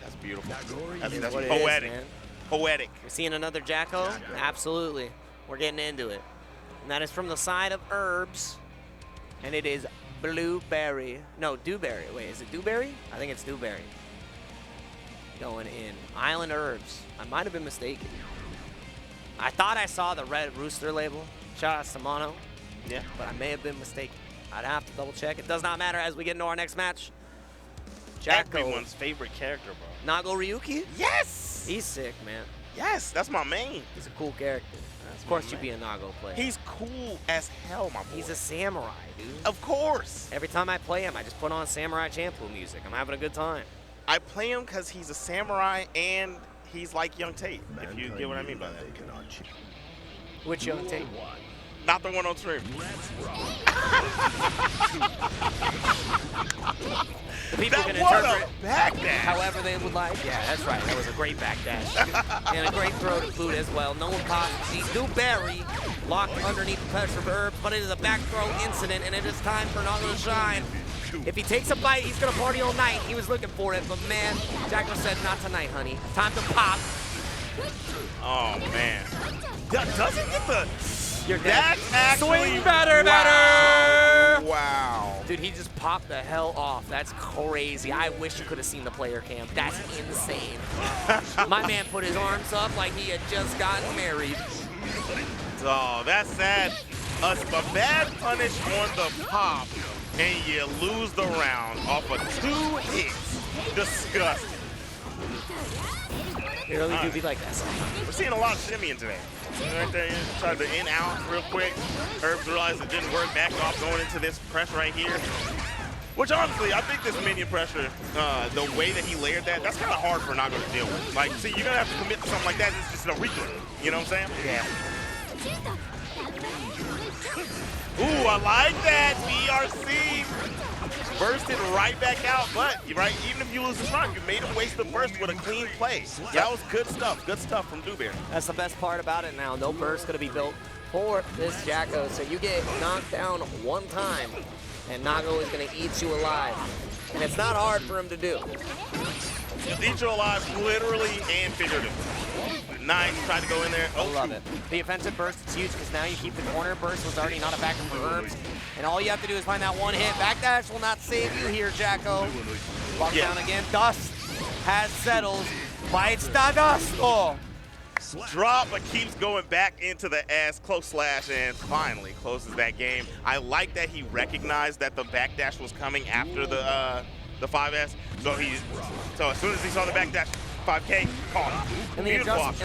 That's beautiful. That's poetic. Poetic. We're seeing another Jacko? Absolutely. We're getting into it. And that is from the side of Herbz. And it is Blueberry. No, Dewberry. Wait, is it Dewberry? I think it's Dewberry. Going in. Island Herbz. I might have been mistaken. I thought I saw the red rooster label. Shout out to Mono. Yeah. But I may have been mistaken. I'd have to double check. It does not matter as we get into our next match. Jacko. Everyone's favorite character, bro. Nago Ryuki? Yes! He's sick, man. Yes, that's my main. He's a cool character. Of course you'd be a Nago player. He's cool as hell, my boy. He's a samurai, dude. Of course. Every time I play him, I just put on samurai shampoo music. I'm having a good time. I play him because he's a samurai and he's like Young Tate, if you get what I mean by that. Which Young Tate? Not the one on stream. The people can interpret however they would like. Yeah, that's right. That was a great backdash. And a great throw to boot as well. No one caught Dewberry locked underneath the pressure of Herbz, but it is a back throw incident, and it is time for Nago to shine. If he takes a bite, he's going to party all night. He was looking for it, but man, Jacko said, not tonight, honey. Time to pop. Oh, man. Doesn't get the... You're dead. That's actually... Swing better, better! Wow. Dude, he just popped the hell off. That's crazy. I wish you could have seen the player cam. That's insane. My man put his arms up like he had just gotten married. Oh, that's sad. A bad punish on the pop, and you lose the round off of 2 hits. Disgusting. It really do be like that. We're seeing a lot of shimmying today. Right there, tried to in out real quick. Herbz realized it didn't work, back off going into this pressure right here. Which honestly, I think this minion pressure, the way that he layered that, that's kind of hard for Nago to deal with. Like, see, you're gonna have to commit to something like that, and it's just a replay. You know what I'm saying? Yeah. Ooh, I like that, BRC. Bursted right back out, but right, even if you lose this round, you made him waste the burst with a clean play. That was good stuff from Dewberry. That's the best part about it now. No burst gonna be built for this Jacko, so you get knocked down one time, and Nago is gonna eat you alive. And it's not hard for him to do. Eat you alive, literally and figuratively. Nice, tried to go in there. I love it. The offensive burst is huge because now you keep the corner. Burst was already not a backer for Herbz. And all you have to do is find that one hit. Backdash will not save you here, Jacko. Walk down again. Dust has settled. Bites the dust. Oh. Drop, but keeps going back into the S. Close slash and finally closes that game. I like that he recognized that the backdash was coming after the 5S. So as soon as he saw the backdash, 5K, caught him. And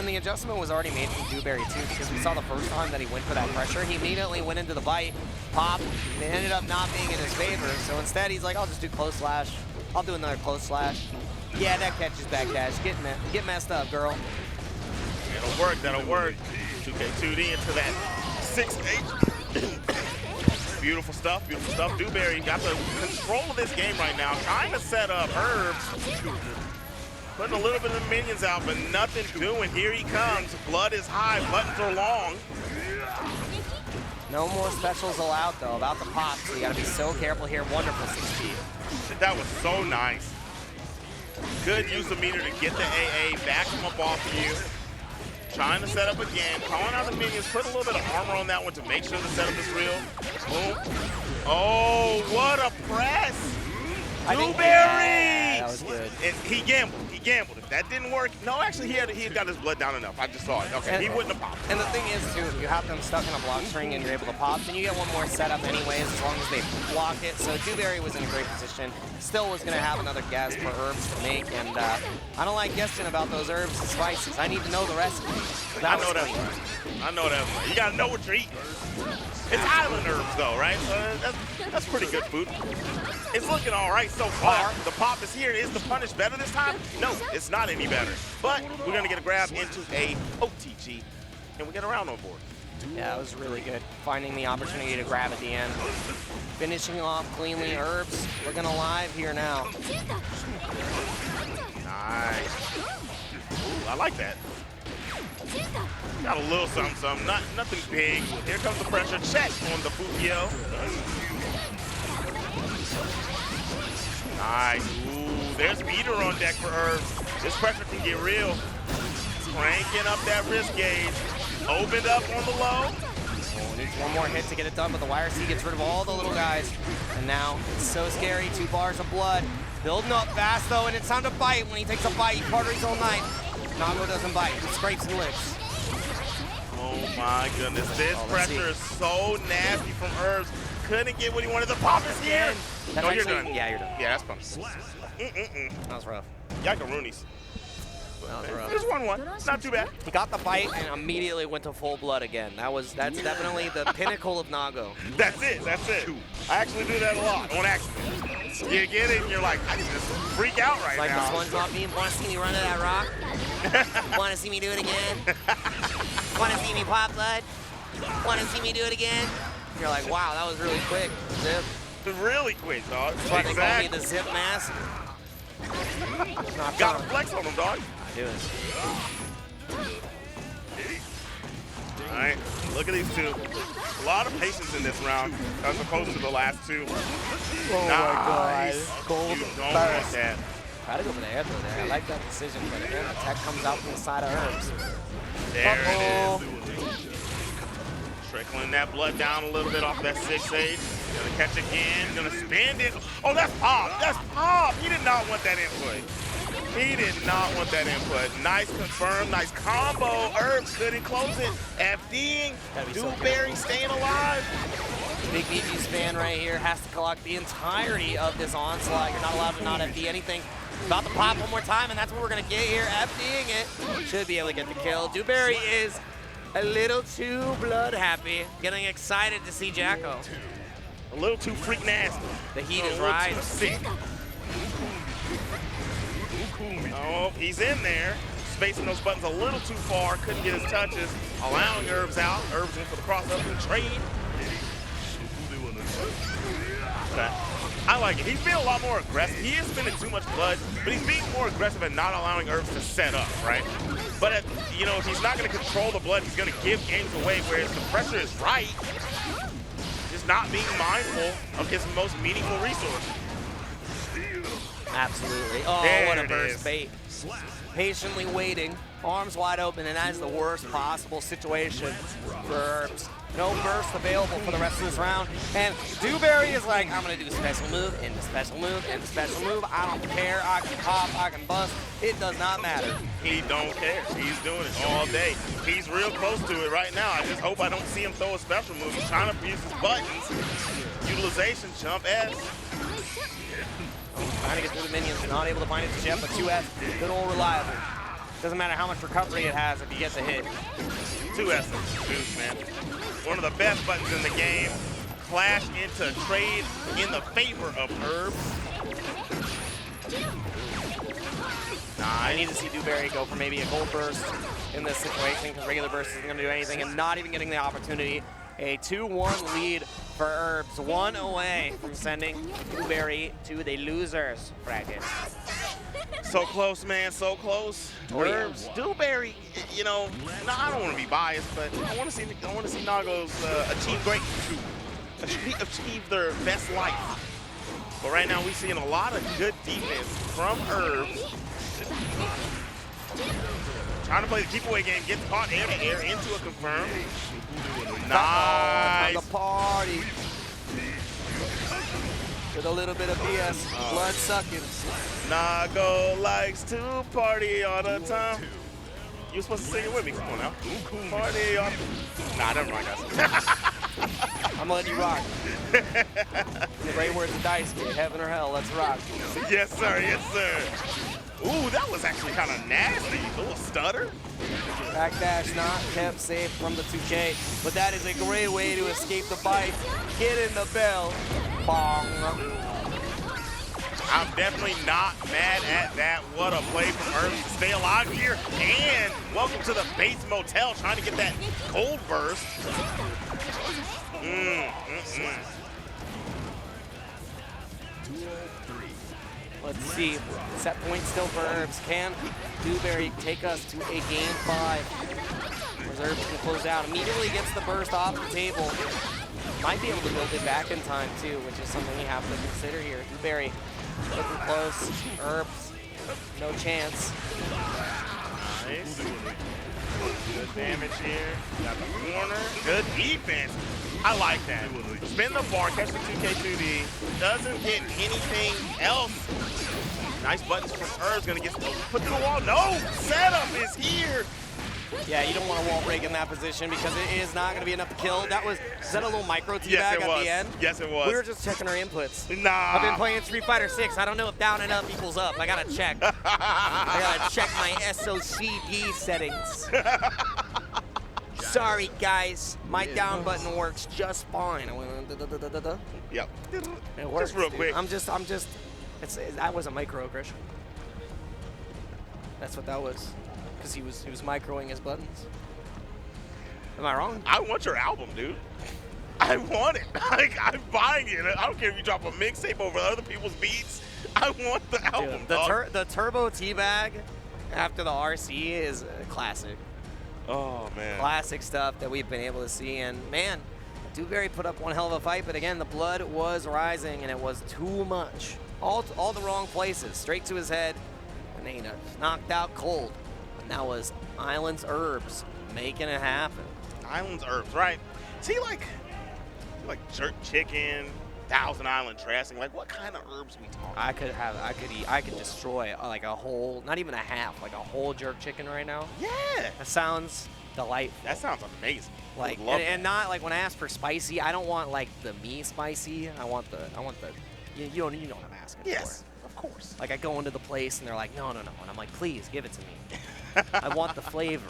the adjustment was already made from Dewberry too, because we saw the first time that he went for that pressure, he immediately went into the bite, pop, and it ended up not being in his favor. So instead, he's like, I'll just do close slash. I'll do another close slash. Yeah, that catches backdash. Get messed up, girl. That'll work. 2K2D into that 6H. Beautiful stuff. Dewberry got the control of this game right now, trying to set up Herbz. Putting a little bit of the minions out, but nothing doing. Here he comes. Blood is high, buttons are long. No more specials allowed, though, about the pop, so you gotta be so careful here. Wonderful 6P. That was so nice. Good use of meter to get the AA, back him up off of you. Trying to set up again, calling out the minions, put a little bit of armor on that one to make sure the setup is real. Boom. Oh, what a press! Dewberry! That was good. And he gambled. If that didn't work, no, actually he had got his blood down enough. I just saw it. Okay, he wouldn't have popped. And the thing is, too, if you have them stuck in a block string and you're able to pop, then you get one more setup anyways, as long as they block it. So Dewberry was in a great position. Still was going to have another gas for Herbz to make, and I don't like guessing about those herbs and spices. I need to know the recipe. I know that's right. You got to know what you're eating. It's island herbs, though, right? That's pretty good food. It's looking all right so far. The pop is here. Is the punish better this time? No, it's not any better. But we're going to get a grab into a OTG, and we get a round on board. Yeah, it was really good. Finding the opportunity to grab at the end. Finishing off cleanly. Herbz looking alive here now. Nice. Ooh, I like that. Got a little something, nothing big. Here comes the pressure check on the Fukio. Nice. Ooh, there's meter on deck for Herbz. This pressure can get real. Cranking up that wrist gauge. Opened up on the low. Oh, needs one more hit to get it done, but the YRC gets rid of all the little guys. And now it's so scary. 2 bars of blood. Building up fast though, and it's time to bite. When he takes a bite, he parties all night. Nago doesn't bite. He scrapes and licks. Oh my goodness. This pressure is so nasty from Herbz. Couldn't get what he wanted. The pop is here. No, you're done. Yeah, you're done. Yeah, that's fun. That was rough. Yakaroonies. Well, That was rough. There's 1-1. Not too bad. He got the bite and immediately went to full blood again. That's definitely the pinnacle of Nago. That's it. That's it. I actually do that a lot on accident. You get it and you're like, I can just freak out right Like now. the SpongeBob meme. Want to see me run to that rock? Want to see me do it again? Want to see me pop blood? Want to see me do it again? You're like, wow, that was really quick. Zip. Really quick, dog. That's why they call me the Zip Mask. Gotta flex on them, dog. I do it. All right, look at these two. A lot of patience in this round as opposed to the last two. Oh nice. My God. Gold you don't want that. Try to go for the air throw there. I like that decision, but again, the tech comes out from the side of Herbz. There it is. Trickling that blood down a little bit off that 6-8. Gonna catch again, gonna spin it. Oh, that's pop, that's pop. He did not want that input. He did not want that input. Nice confirm, nice combo. Herbz couldn't close it. FDing, Dewberry staying alive. Big BG's fan right here has to collect the entirety of this onslaught. You're not allowed to not FD anything. About to pop one more time, and that's what we're gonna get here. FDing it. Should be able to get the kill. Dewberry is a little too blood happy. Getting excited to see Jacko. A little too freak nasty. The heat is rising. Sick. Oh, he's in there. Spacing those buttons a little too far. Couldn't get his touches. Allowing Herbz out. Herbz in for the cross-up and trade. Okay. I like it. He's being a lot more aggressive. He is spending too much blood, but he's being more aggressive and not allowing Herbz to set up, right? But, you know, if he's not going to control the blood, he's going to give games away, whereas the pressure is right. Just not being mindful of his most meaningful resource. Absolutely. Oh, there what a burst bait. Patiently waiting, arms wide open, and that is the worst possible situation for Herbz. No burst available for the rest of this round. And Dewberry is like, I'm going to do a special move, and the special move, and the special move. I don't care. I can pop, I can bust. It does not matter. He don't care. He's doing it all day. He's real close to it right now. I just hope I don't see him throw a special move. He's trying to use his buttons. Utilization, jump S. Trying to get through the minions, not able to find it yet, but 2S, good old reliable. Doesn't matter how much recovery it has if you get the hit. 2S, juice, man. One of the best buttons in the game. Clash into trade in the favor of Herbz. I need to see Dewberry go for maybe a gold burst in this situation because regular burst isn't going to do anything and not even getting the opportunity. A 2-1 lead for Herbz, one away from sending Dewberry to the losers bracket. So close, man, so close. Herbz, Dewberry, you know, no, I don't want to be biased, but I want to see Nagos achieve their best life. But right now, we're seeing a lot of good defense from Herbz. Trying to play the keep away game, gets caught air to air into a confirm. Nice. The party. With a little bit of BS, blood sucking. Nago likes to party all the time. You're supposed to sing it with me. Come on now. Party all. Nah, never mind, guys. I'm letting you rock. The great words of Dice, heaven or hell, let's rock. Yes, sir. Yes, sir. Ooh, that was actually kind of nasty. A little stutter. Backdash not kept safe from the 2K, but that is a great way to escape the bite. Get in the bell. Bong. I'm definitely not mad at that. What a play from Herbz to stay alive here. And welcome to the Bates Motel, trying to get that cold burst. Let's see. Set point still for Herbz. Can Dewberry take us to a game 5? Herbz can close out. Immediately gets the burst off the table. Might be able to build it back in time too, which is something you have to consider here. Dewberry looking close. Herbz, no chance. Nice. Good damage here. Got the corner. Good defense. I like that. Spin the bar, catch the 2K2D. Doesn't get anything else. Nice buttons from Herbz. Gonna get put to the wall. No! Setup is here. Yeah, you don't want to wall break in that position because it is not going to be enough to kill. Is that a little micro teabag at the end? Yes, it was. We were just checking our inputs. Nah. I've been playing Street Fighter 6. I don't know if down and up equals up. I got to check. I got to check my SOCD settings. Sorry, guys. My down button works just fine. I went da-da-da-da-da. Yep. It works, just real dude. quick. That was a microaggression. That's what that was. Because he was microing his buttons. Am I wrong? I want your album, dude. I want it. Like, I'm buying it. I don't care if you drop a mixtape over other people's beats. I want the album, dude, the Turbo Teabag after the RC is a classic. Oh, man. Classic stuff that we've been able to see. And, man, Dewberry put up one hell of a fight. But, again, the blood was rising, and it was too much. All the wrong places. Straight to his head. And he knocked out cold. And that was Island's Herbz making it happen. Island's Herbz, right? See, like jerk chicken, Thousand Island dressing. Like, what kind of herbs we talking? I could destroy like a whole, not even a half, like a whole jerk chicken right now. Yeah. That sounds delightful. That sounds amazing. Like, and not like when I ask for spicy, I don't want like the me spicy. I want the, you know what I'm asking for. Yes, of course. Like I go into the place and they're like, no, and I'm like, please give it to me. I want the flavor.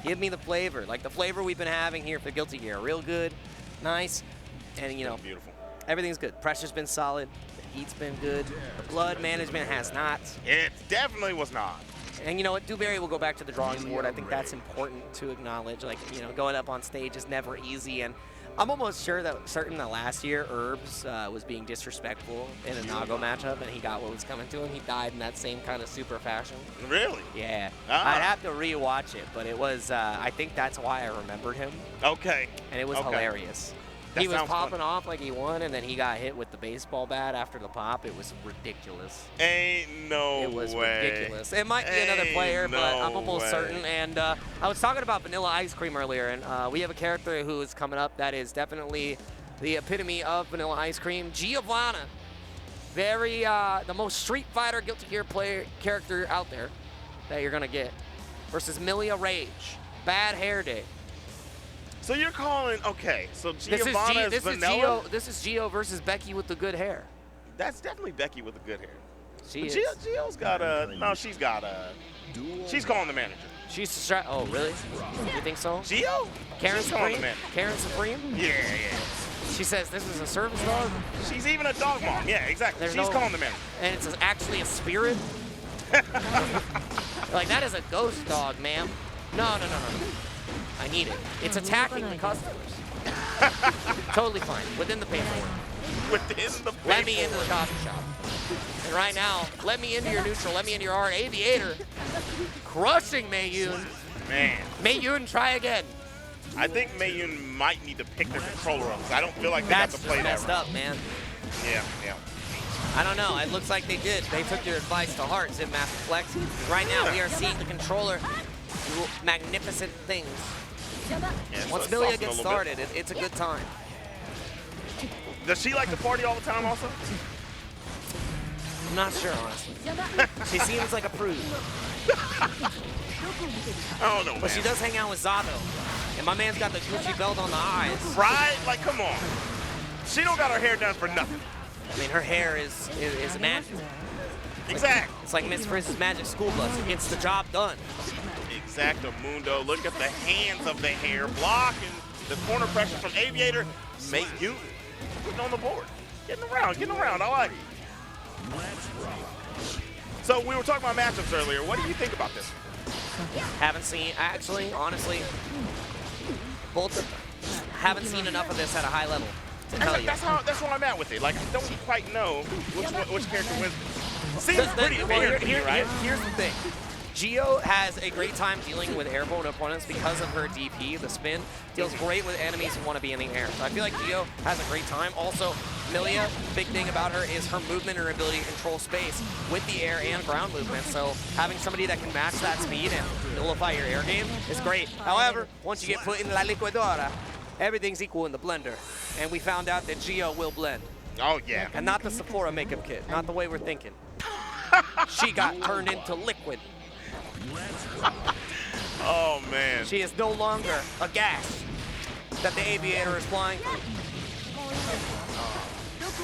Give me the flavor. Like the flavor we've been having here for Guilty Gear. Real good, nice, and you know, beautiful. Everything's good. Pressure's been solid. The heat's been good. The blood management has not. It definitely was not. And you know what? Dewberry will go back to the drawing board. I think that's important to acknowledge. Like, you know, going up on stage is never easy. And I'm almost certain that last year Herbz was being disrespectful in a Nago matchup, and he got what was coming to him. He died in that same kind of super fashion. Really? Yeah. I'd have to rewatch it, but it was, I think that's why I remembered him. Okay. And it was hilarious. He was popping off like he won, and then he got hit with the baseball bat after the pop. It was ridiculous. Ain't no way. It was ridiculous. It might be another player, but I'm almost certain. And I was talking about Vanilla Ice Cream earlier, and we have a character who is coming up that is definitely the epitome of Vanilla Ice Cream. Giovanna. Very, the most Street Fighter Guilty Gear character out there that you're going to get. Versus Millia Rage. Bad hair day. So you're calling, okay, so Giovanna is vanilla? This is Gio versus Becky with the good hair. That's definitely Becky with the good hair. She is. Gio's got a, no, she's got a, she's calling the manager. She's, oh, really? You think so? Gio? Karen Supreme? Karen Supreme? Yeah. She says this is a service dog? She's even a dog mom. Yeah, exactly. She's calling the manager. And it's actually a spirit? Like, that is a ghost dog, ma'am. No. I need it. It's attacking the customers. Totally fine. Within the paperwork. Within the paperwork. Let me into the coffee shop. And right now, let me into your neutral. Let me into your hard. Aviator. Crushing Mayuun. Man. Mayuun, try again. I think Mayuun might need to pick their controller up because I don't feel like they got to play that. That's messed up, man. Yeah. I don't know. It looks like they did. They took your advice to heart, Sid Master Flex. Right now, we are seeing the controller do magnificent things. Yeah, once Millia gets started, it's a good time. Does she like to party all the time also? I'm not sure, honestly. She seems like a prude. I don't know, But she does hang out with Zato. And my man's got the Gucci belt on the eyes. Right? Like, come on. She don't got her hair done for nothing. I mean, her hair is magic. Exactly. It's like Miss Frizz's magic school bus. It gets the job done. Exacto Mundo. Look at the hands of the hair. Blocking the corner pressure from Aviator. Mayuun putting on the board. Getting around. I like it. So we were talking about matchups earlier. What do you think about this? Haven't seen, actually, honestly, both of them. Haven't seen enough of this at a high level to tell you. That's where I'm at with it. Like, I don't quite know which character wins. Seems pretty fair to me, right? Here's the thing. Gio has a great time dealing with airborne opponents because of her DP, the spin. Deals great with enemies who want to be in the air. So I feel like Gio has a great time. Also, Millia, big thing about her is her movement and her ability to control space with the air and ground movement. So having somebody that can match that speed and nullify your air game is great. However, once you get put in La Liquidora, everything's equal in the blender. And we found out that Gio will blend. Oh, yeah. And not the Sephora makeup kit, not the way we're thinking. She got turned into liquid. Oh, man. She is no longer a gas that the Aviator is flying through.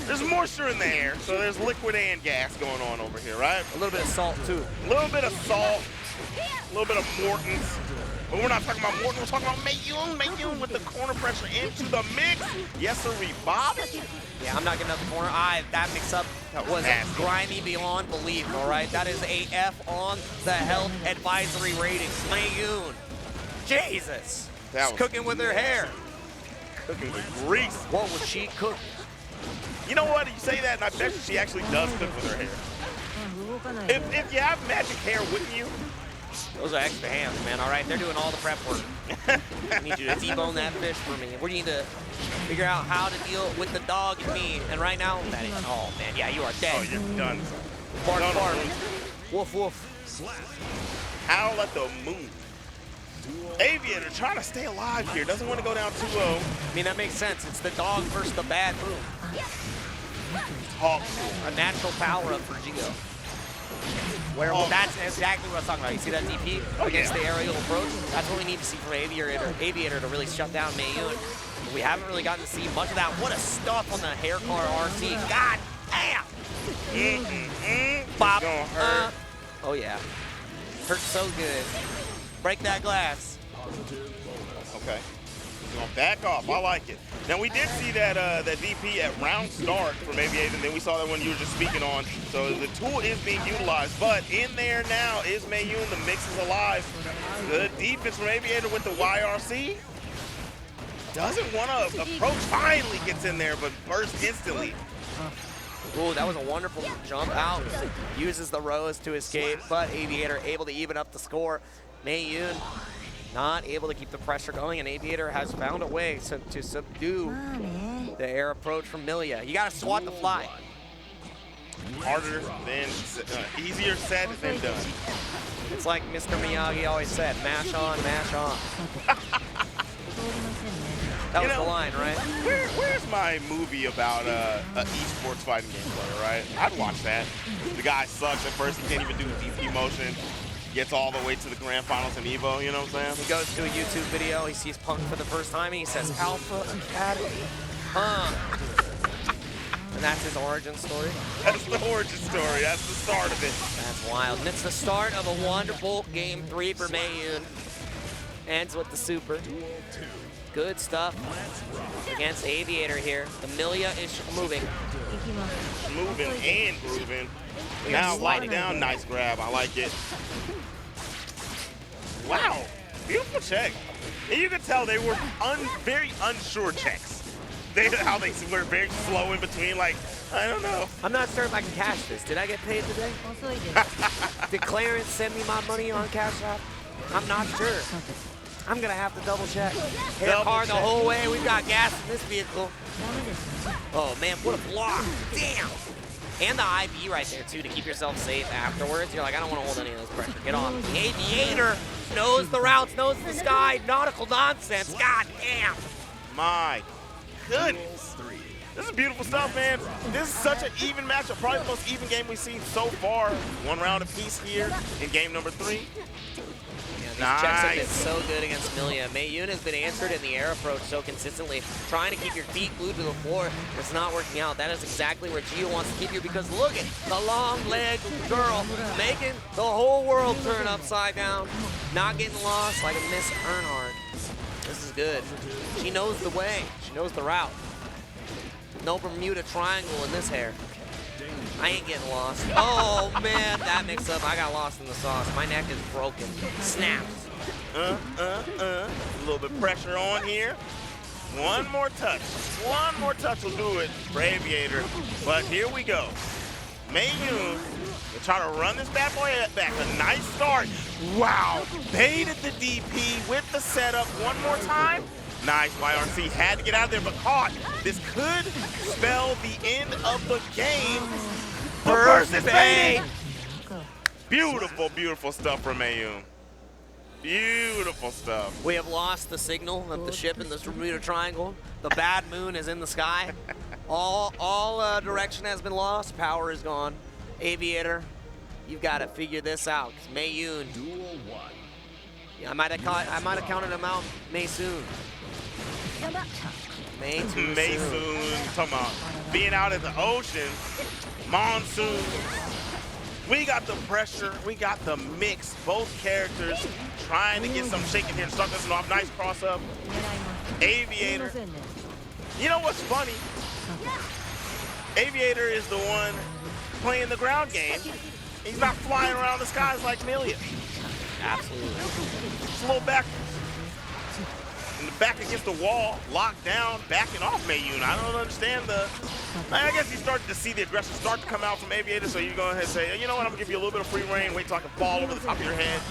There's moisture in the air, so there's liquid and gas going on over here, right? A little bit of salt, too. A little bit of salt, a little bit of Morton's. But we're not talking about Morton, we're talking about Mayuun. Mayuun with the corner pressure into the mix. Yes, sir, Bob. Yeah, I'm not getting up the corner. That mix-up was nasty. grimy beyond belief, all right? That is a F on the health advisory rating. Mayuun. Jesus. That She's was cooking with her hair. cooking with grease. What was she cooking? You know what? You say that, and I bet you she actually does cook with her hair. If you have magic hair, wouldn't you? Those are extra hands, man, all right? They're doing all the prep work. I need you to debone that fish for me. We need to figure out how to deal with the dog and me. And right now, that is, oh, man, yeah, you are dead. Oh, you're done. Bark, Done. bark. Woof, woof. Howl at the moon. Aviator trying to stay alive here. Doesn't want to go down 2-0. I mean, that makes sense. It's the dog versus the bad moon. Hawk. A natural power-up for Geo. Where that's exactly what I was talking about. You see that DP against the aerial approach? That's what we need to see from Aviator to really shut down Mayuun. But we haven't really gotten to see much of that. What a stuff on the hair car RC. God damn! Bop. Gonna hurt. Oh yeah. Hurts so good. Break that glass. Okay. He's gonna back off. I like it. Now we did see that that DP at round start from Aviator, and then we saw that one you were just speaking on. So the tool is being utilized, but in there now is Mayuun. The mix is alive. Good defense from Aviator with the YRC. Doesn't want to approach. Finally gets in there, but bursts instantly. Ooh, that was a wonderful jump out. Uses the rose to escape, but Aviator able to even up the score. Mayuun not able to keep the pressure going, and Aviator has found a way to subdue the air approach from Milia. You got to swat the fly. Harder than, easier said than done. It's like Mr. Miyagi always said, mash on, mash on. That was the line, right? Where's my movie about an esports fighting game player, right? I'd watch that. The guy sucks at first, he can't even do DP motion. Gets all the way to the grand finals in Evo, you know what I'm saying? He goes to a YouTube video, he sees Punk for the first time, and he says, Alpha Academy. And that's his origin story. That's the origin story. That's the start of it. That's wild. And it's the start of a wonderful game 3 for Mayuun. Ends with the super. Good stuff against Aviator here. The Milia is moving. Moving and grooving. Now light down, nice grab. I like it. Wow, beautiful check. And you could tell they were very unsure checks. How they were very slow in between, like, I don't know. I'm not sure if I can cash this. Did I get paid today? Did Clarence send me my money on Cash App? I'm not sure. I'm gonna have to double check. Hair car the whole way. We've got gas in this vehicle. Oh man, what a block. Damn. And the IV right there too to keep yourself safe afterwards. You're like, I don't want to hold any of this pressure. Get on. The Aviator knows the routes, knows the sky. Nautical nonsense. God damn. My goodness. This is beautiful stuff, man. This is such an even matchup. Probably the most even game we've seen so far. One round apiece here in game number 3. These checks have been so good against Milia. Mayuun has been answered in the air approach so consistently, trying to keep your feet glued to the floor. It's not working out. That is exactly where Gio wants to keep you, because look at the long-legged girl making the whole world turn upside down. Not getting lost like a Miss Earnhardt. This is good. She knows the way. She knows the route. No Bermuda Triangle in this hair. I ain't getting lost. Oh, man, that mix-up. I got lost in the sauce. My neck is broken. Snaps. A little bit of pressure on here. One more touch. One more touch will do it for Aviator. But here we go. Mayuun will try to run this bad boy back. A nice start. Wow. Baited the DP with the setup one more time. Nice. YRC had to get out of there, but caught. This could spell the end of the game. Perfect. Beautiful, beautiful stuff from Mayuun. Beautiful stuff. We have lost the signal of the ship in this Bermuda Triangle. The bad moon is in the sky. All direction has been lost. Power is gone. Aviator, you've got to figure this out. Mayuun Yeah, I might have counted him out Mayuun. Mayuun, talking about being out at the ocean, monsoon. We got the pressure, we got the mix, both characters trying to get some shaking here and start this off. Nice cross up. Aviator. You know what's funny? Aviator is the one playing the ground game. He's not flying around the skies like Milia. Absolutely. It's a little back. In the back against the wall, locked down, backing off Mayuun. I don't understand the. I guess you started to see the aggression start to come out from Aviator, so you go ahead and say, you know what, I'm gonna give you a little bit of free reign, wait till I can fall over the top of your head.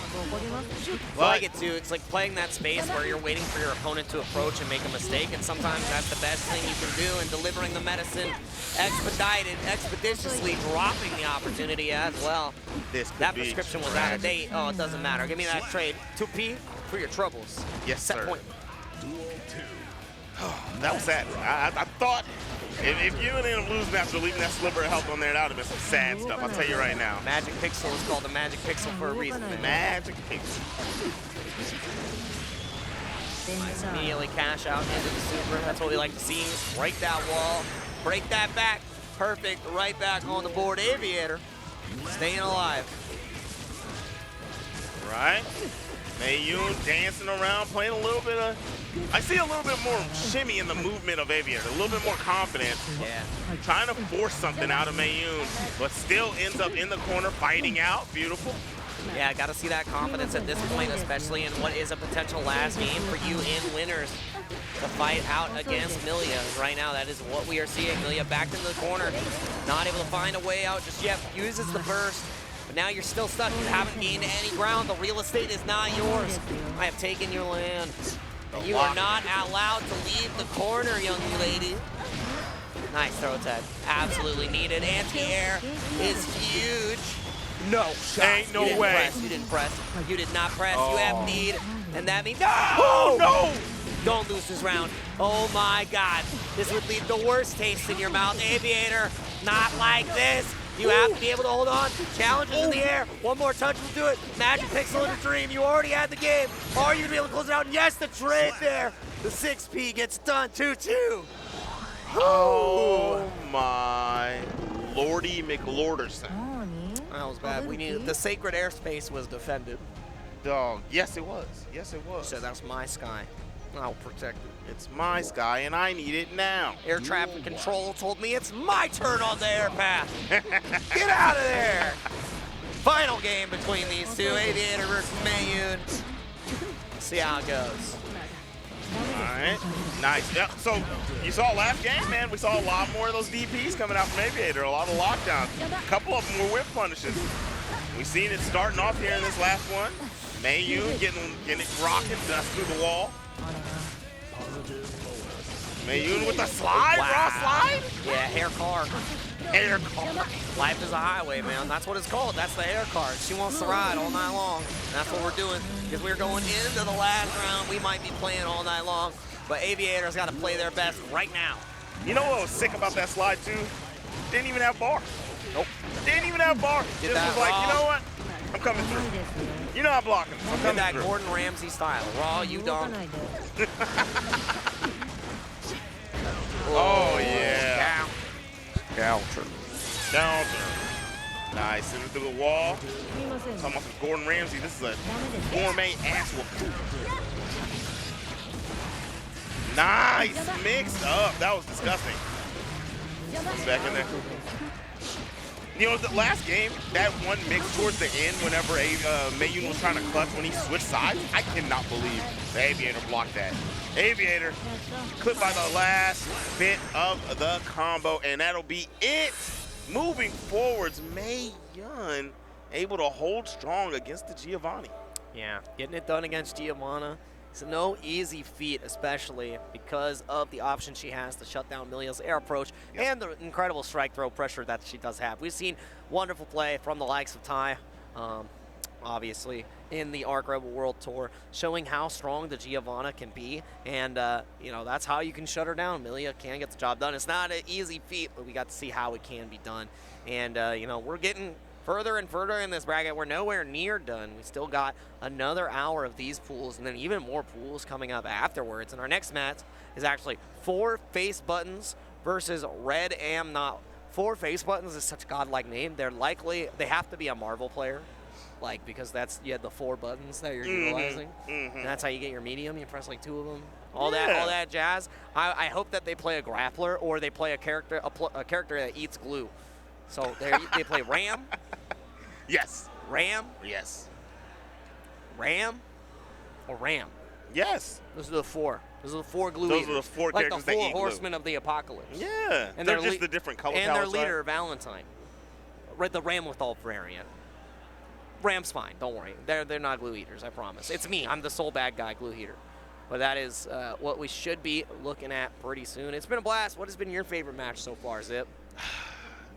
I like it too. It's like playing that space where you're waiting for your opponent to approach and make a mistake, and sometimes that's the best thing you can do in delivering the medicine expeditiously, dropping the opportunity as well. That prescription was out of date. Oh, it doesn't matter. Give me that trade. 2P for your troubles. Yes, Set sir. point. That was sad. I thought if you ended up losing after leaving that sliver of health on there, that would have been some sad stuff. I'll tell you right now. Magic Pixel is called the Magic Pixel for a reason. Magic Pixel. Nice. Immediately cash out into the super. That's what we like to see. Break that wall. Break that back. Perfect. Right back on the board. Aviator staying alive. Right. Mayuun dancing around, playing a little bit of. I see a little bit more shimmy in the movement of Aviator, a little bit more confidence. Yeah. Trying to force something out of Mayuun, but still ends up in the corner fighting out. Beautiful. Yeah, got to see that confidence at this point, especially in what is a potential last game for you in winners to fight out against Milia. Right now, that is what we are seeing. Milia back into the corner, not able to find a way out just yet. Uses the burst, but now you're still stuck. You haven't gained any ground. The real estate is not yours. I have taken your land. You are not allowed to leave the corner, young lady. Nice throw tag. Absolutely needed. Anti-air is huge. No shot. Ain't no way. Press. You didn't press. You did not press. You have need. And that means, no! Oh, no! Don't lose this round. Oh my God. This would leave the worst taste in your mouth. Aviator, not like this. You have to be able to hold on. Challenges in the air. One more touch will do it. Magic Pixel in a dream. You already had the game. Are you going to be able to close it out? And yes, the trade there. The 6P gets done. 2-2. Oh my Lordy McLorderson. That was bad. We needed the sacred airspace was defended. Dog. Yes, it was. Yes, it was. So that's my sky. I'll protect it. It's my sky, and I need it now. Air traffic control told me it's my turn on the air path. Get out of there. Final game between these two, Aviator versus Mayuun. See how it goes. All right. Nice. Yeah, so you saw last game, man. We saw a lot more of those DPs coming out from Aviator, a lot of lockdowns. A couple of them were whip punishes. We've seen it starting off here in this last one. Mayuun getting it rocking, dust through the wall. Mayuun with the slide, Wow. raw slide? Yeah, air car. Air car. Life is a highway, man. That's what it's called. That's the air car. She wants to ride all night long. And that's what we're doing. Because we're going into the last round. We might be playing all night long. But Aviator's got to play their best right now. You know what was sick about that slide, too? Didn't even have bar. Nope. Didn't even have bar. Did Just that was like, raw. you know what? I'm coming through. You know I'm blocking. I'm Did coming that through. Gordon Ramsay style. Raw, you don't. Oh, yeah. Counter. Counter. Nice. Send it through the wall. Talking about some Gordon Ramsay. This is a gourmet ass whooping. Nice. Mixed up. That was disgusting. Back in there. You know, the last game, that one mix towards the end, whenever Mayuun was trying to clutch when he switched sides, I cannot believe the Aviator blocked that. Aviator clipped by the last bit of the combo, and that'll be it. Moving forwards, Mayuun able to hold strong against the Giovanni. Yeah, getting it done against Giovanna. It's no easy feat, especially because of the option she has to shut down Milia's air approach and the incredible strike throw pressure that she does have. We've seen wonderful play from the likes of Ty, obviously, in the Arc Rebel World Tour, showing how strong the Giovanna can be. And, you know, that's how you can shut her down. Milia can get the job done. It's not an easy feat, but we got to see how it can be done. And, you know, we're getting further and further in this bracket. We're nowhere near done. We still got another hour of these pools and then even more pools coming up afterwards. And our next match is actually FourFaceButtons versus RedIAmNot. FourFaceButtons is such a godlike name. They have to be a Marvel player, like, because you had the 4 buttons that you're utilizing. And that's how you get your medium. You press like 2 of them. All that jazz. I hope that they play a grappler or they play a character that eats glue. So they play Ram. Yes. Ram. Yes. Ram. Or Ram. Yes. Those are the 4. Those are the 4 glue Those eaters. are the 4 like characters the 4 that eat glue. horsemen of the apocalypse. Yeah. And they're just the different color and palettes, their leader, right? Valentine. Right, the Ram with all variant. Ram's fine. Don't worry. They're not glue eaters, I promise. It's me. I'm the sole bad guy glue eater. But that is what we should be looking at pretty soon. It's been a blast. What has been your favorite match so far, Zip?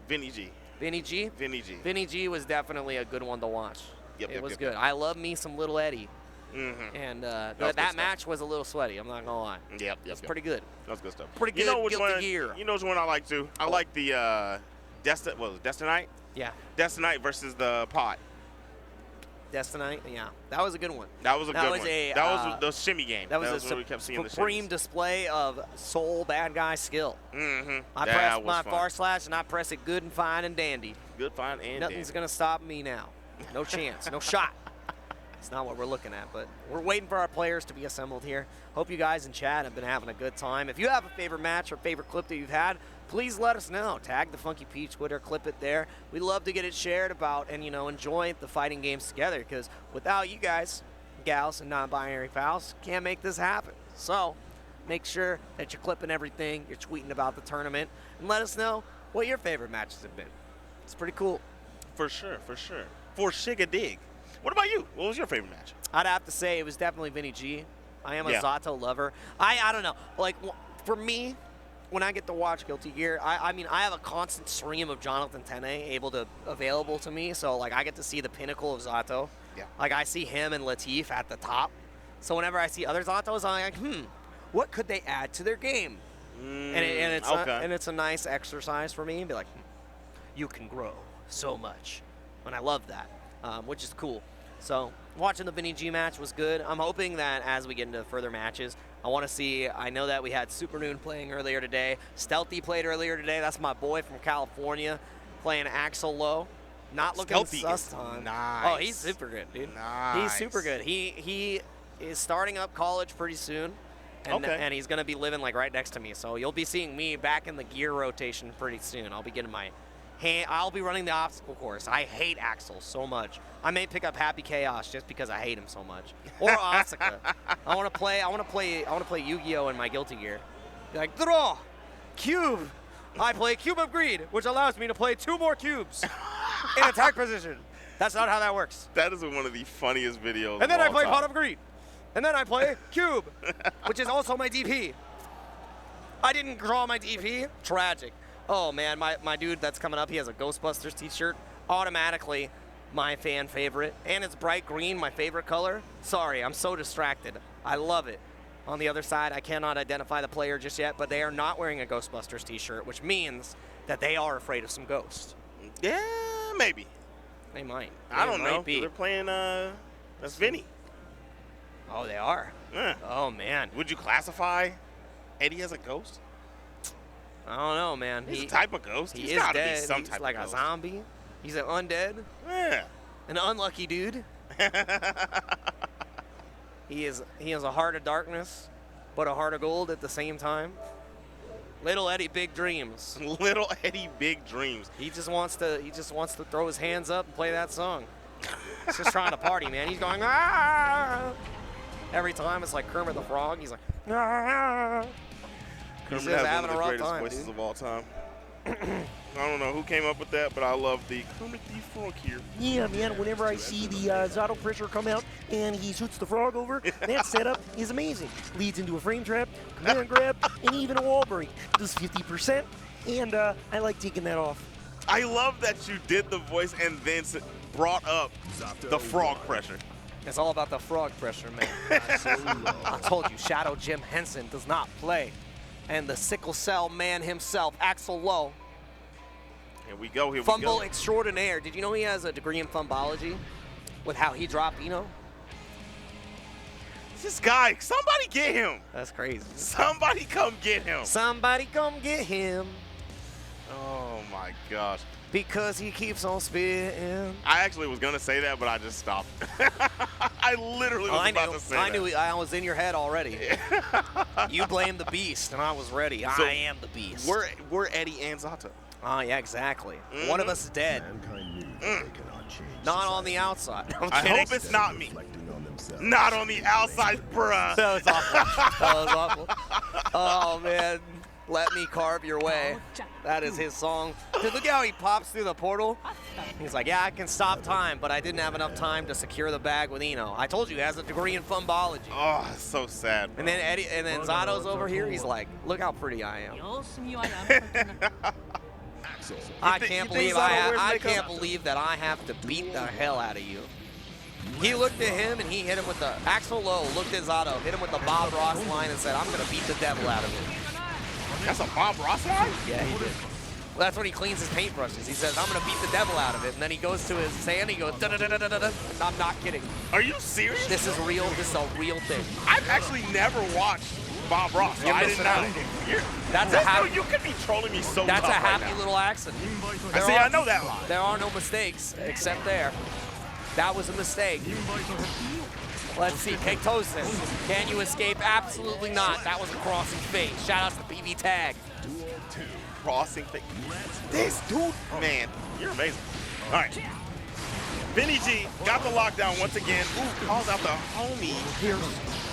Vinny G. Vinny G? Vinny G. Vinny G was definitely a good one to watch. It was good. Yep. I love me some Little Eddie. And that match was a little sweaty, I'm not going to lie. Yep. It's pretty good. That was good stuff. Pretty good. You know which Guilty one? Gear. You know which one I like too? I like the Destinite? Yeah. Destinite versus the Pot. Destinite, yeah. That was a good one. That was a good one. That was the shimmy game. That was what a we kept seeing supreme display of soul bad guy skill. I I pressed my // and I press it good and fine and dandy. Good, fine, and Nothing's going to stop me now. No chance. No shot. It's not what we're looking at, but we're waiting for our players to be assembled here. Hope you guys in chat have been having a good time. If you have a favorite match or favorite clip that you've had, please let us know. Tag the Funky Peach Twitter, clip it there. We love to get it shared about and, enjoy the fighting games together, because without you guys, gals, and non-binary pals, can't make this happen. So make sure that you're clipping everything, you're tweeting about the tournament, and let us know what your favorite matches have been. It's pretty cool. For sure. For Shig-a-dig. What about you? What was your favorite match? I'd have to say it was definitely Vinny G. I am a Zato lover. I don't know. Like, for me, when I get to watch Guilty Gear, I mean, I have a constant stream of Jonathan Tene available to me. So, like, I get to see the pinnacle of Zato. Yeah. Like, I see him and Latif at the top. So whenever I see other Zatos, I'm like, what could they add to their game? And it's a nice exercise for me. And be like, you can grow so much. And I love that, which is cool. So watching the Vinny G match was good. I'm hoping that as we get into further matches, I know that we had Supernoon playing earlier today. Stealthy played earlier today. That's my boy from California playing Axel Low. Not looking sus time. Nice. Oh, he's super good, dude. Nice. He's super good. He is starting up college pretty soon. And he's going to be living like right next to me. So you'll be seeing me back in the gear rotation pretty soon. I'll be getting I'll be running the obstacle course. I hate Axel so much. I may pick up Happy Chaos just because I hate him so much. Or Asuka. I want to play Yu-Gi-Oh in my Guilty Gear. Be like, draw, cube. I play Cube of Greed, which allows me to play 2 more cubes in attack position. That's not how that works. That is one of the funniest videos. And then I play Pot of Greed. And then I play Cube, which is also my DP. I didn't draw my DP. Tragic. Oh, man, my dude that's coming up, he has a Ghostbusters t-shirt. Automatically my fan favorite. And it's bright green, my favorite color. Sorry, I'm so distracted. I love it. On the other side, I cannot identify the player just yet, but they are not wearing a Ghostbusters t-shirt, which means that they are afraid of some ghosts. Yeah, maybe. They might. I don't know. They're playing, that's Vinny. Oh, they are? Yeah. Oh, man. Would you classify Eddie as a ghost? I don't know, man. He's a type of ghost. He's gotta dead. Be some He's type like of a ghost. zombie. He's an undead. Yeah. An unlucky dude. He has a heart of darkness, but a heart of gold at the same time. Little Eddie, big dreams. Little Eddie, big dreams. He just wants to throw his hands up and play that song. He's just trying to party, man. He's going, ah! Every time it's like Kermit the Frog. He's like, ah! He's just having a rough time, voices dude. of all time. I don't know who came up with that, but I love the Kermit the Frog here. Yeah, man, whenever I see the Zato pressure come out and he shoots the frog over, that setup is amazing. Leads into a frame trap, command grab, and even a wall break. Does 50%, and I like taking that off. I love that you did the voice and then brought up the frog pressure. It's all about the frog pressure, man. I told you, Shadow Jim Henson does not play. And the sickle cell man himself, Axel Low. Here we go, here Fumble we go. extraordinaire. Did you know he has a degree in fumbology with how he dropped Eno? This guy, somebody get him. That's crazy. Somebody come get him. Somebody come get him Oh my gosh. because he keeps on spitting. I actually was going to say that, but I just stopped. I literally was about to say that. I knew. I was in your head already. You blamed the beast, and I was ready. So I am the beast. We're Eddie and Zato. Oh, yeah, exactly. One of us is dead. Not on the outside. I'm I kidding. hope it's not me. Not on the outside, bruh. That was awful. That was awful. Oh, man. Let me carve your way. That is his song. Dude, look how he pops through the portal. He's like, yeah, I can stop time, but I didn't have enough time to secure the bag with Eno. I told you, he has a degree in fumbology. Oh, it's so sad. And then Zato's over here. He's like, look how pretty I am. I can't believe I can't believe that I have to beat the hell out of you. He looked at him and he hit him with the Axel Lowe. Looked at Zato, hit him with the Bob Ross line, and said, "I'm gonna beat the devil out of him." That's a Bob Ross line? Yeah, he did. Well, that's when he cleans his paintbrushes. He says, "I'm gonna beat the devil out of it," and then he goes to his sand. He goes, da da da da da da. I'm not kidding. Are you serious? This is real. This is a real thing. I've actually never watched Bob Ross, so I didn't know. That's a happy. You could be trolling me so That's a tough happy right now. little accident. I know that line. There are no mistakes except there. That was a mistake. Let's see, Katosin, can you escape? Absolutely not. That was a crossing face. Shout out to PV Tag. Crossing thing. This dude, man, you're amazing. All right. Vinny G got the lockdown once again. Ooh, calls out the homie. Here's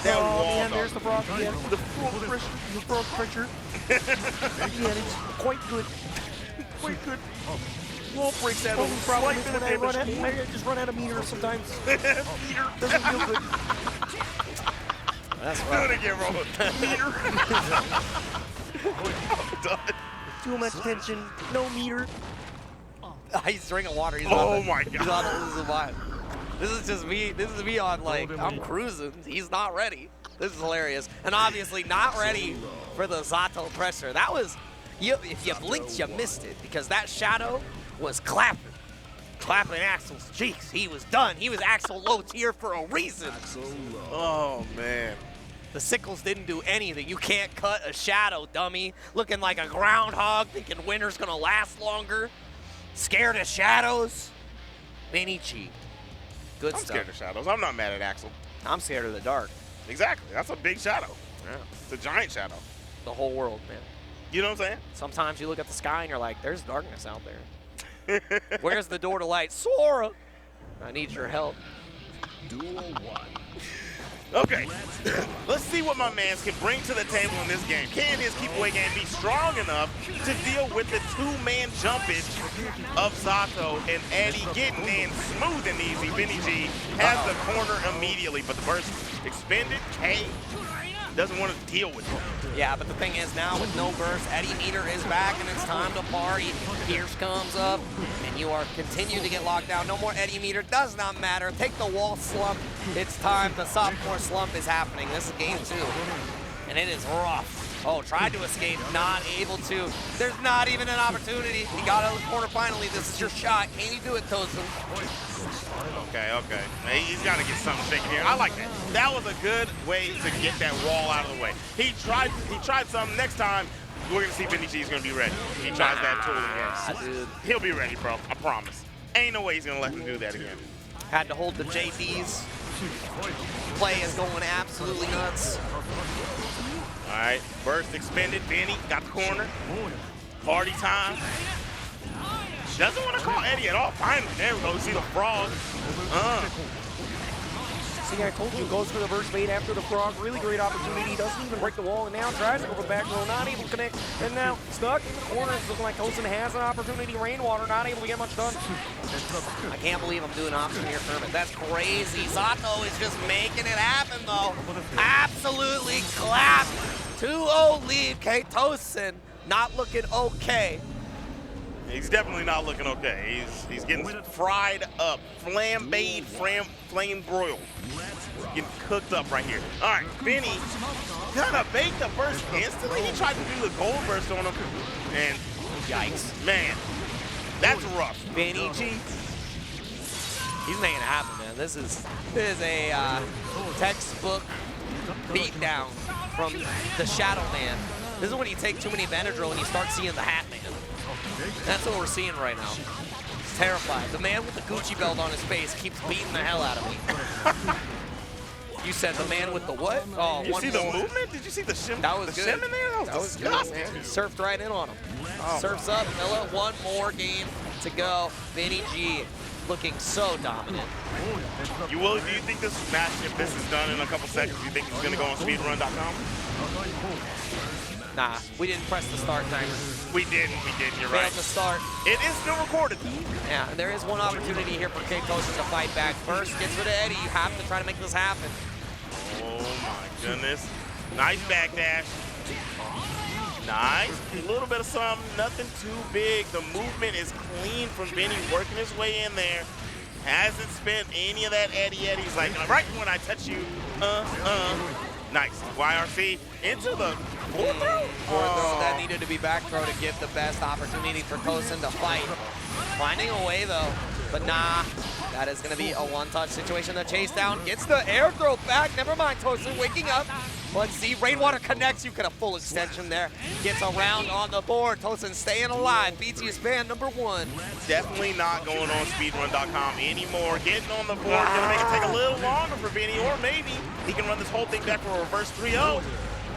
That oh, wall, man, dog. there's the frog again. The frog pressure. Yeah, it's quite good. Quite good. Wall breaks that Only problem is slight when bit of I damage. just run out of meters sometimes. Meter. Doesn't feel good. That's Do right. it again, bro. Meter. I'm done. Too much tension. No meter. He's drinking water. He's Oh on the, my He's God. on the losing line. This is just me. This is me on like, I'm cruising. He's not ready. This is hilarious. And obviously not ready for the Zato pressure. That was, if you blinked, you missed it because that shadow was clapping. Clapping Axel's cheeks. He was done. He was Axel low tier for a reason. Oh, man. The sickles didn't do anything. You can't cut a shadow, dummy. Looking like a groundhog, thinking winter's gonna last longer. Scared of shadows. Vinny cheat. Good I'm stuff. scared of shadows. I'm not mad at Axel. I'm scared of the dark. Exactly. That's a big shadow. Yeah. It's a giant shadow. The whole world, man. You know what I'm saying? Sometimes you look at the sky and you're like, there's darkness out there. Where's the door to light? Sora! I need your help. Okay, let's see what my mans can bring to the table in this game. Can his keep-away game be strong enough to deal with the two-man jumpage of Zato and Eddie getting in smooth and easy? Vinny G has the corner immediately, but the burst expended. K doesn't want to deal with it. Yeah, but the thing is now with no burst, Eddie Meter is back and it's time to party. Pierce comes up and you are continuing to get locked down. No more Eddie Meter, does not matter. Take the wall slump. It's time. The sophomore slump is happening. This is game 2 and it is rough. Oh, tried to escape, not able to. There's not even an opportunity. He got out of the corner finally. This is your shot. Can you do it, Tosin? Okay. Hey, he's got to get something shaking here. I like that. That was a good way to get that wall out of the way. He tried something. Next time, we're going to see Vinny G's going to be ready. He tries that tool again. Dude. He'll be ready, bro. I promise. Ain't no way he's going to let him do that again. Had to hold the JDs. Play is going absolutely nuts. All right, burst expended. Vinny got the corner. Party time. Doesn't want to call Eddie at all. Finally, there we go. We see the frog. See, I told you, goes for the burst bait after the frog. Really great opportunity. Doesn't even break the wall, and now tries to go for the back row. Not able to connect, and now stuck in the corner. It's looking like Tosin has an opportunity. Rainwater not able to get much done. I can't believe I'm doing option here, Kermit. That's crazy. Zato is just making it happen, though. Absolutely clap. 2-0 lead. Tosin not looking okay. He's definitely not looking okay. He's getting fried up. Flambéed, flame broiled. Getting cooked up right here. All right, Vinny gonna bait the burst instantly. He tried to do the gold burst on him. And Yikes. man, That's rough. Vinny G. He's making it happen, man. This is a textbook beatdown from the Shadow Man. This is when you take too many Benadryl and you start seeing the Hat Man. That's what we're seeing right now. It's terrifying. The man with the Gucci belt on his face keeps beating the hell out of me. You said the man with the what? Oh, you see the movement? Did you see the shim? That was the good. shim in there? That was disgusting. Good. He surfed right in on him. Oh, Surfs up, Miller. One more game to go. Vinny G looking so dominant. Do you think this match, if this is done in a couple seconds, do you think it's going to go on speedrun.com? Nah, we didn't press the start timer. We didn't, you're right. Failed to start. It is still recorded. Yeah, and there is one opportunity here for K-Tosin to fight back. First, gets rid of Eddie. You have to try to make this happen. Oh my goodness. Nice backdash. Nice. A little bit of something, nothing too big. The movement is clean from Vinny, working his way in there. Hasn't spent any of that Eddie. He's like, right when I touch you, Nice. YRC into the fourth throw. Fourth throw that needed to be back throw to give the best opportunity for Tosin to fight. Finding a way though, but nah. That is going to be a one-touch situation. The chase down gets the air throw back. Never mind, Tosin waking up. Let's see, Rainwater connects. You get a full extension there. Gets around on the board. Tosin staying alive. BT is fan number 1. Definitely not going on speedrun.com anymore. Getting on the board, gonna make it take a little longer for Vinny, or maybe he can run this whole thing back for a reverse 3-0.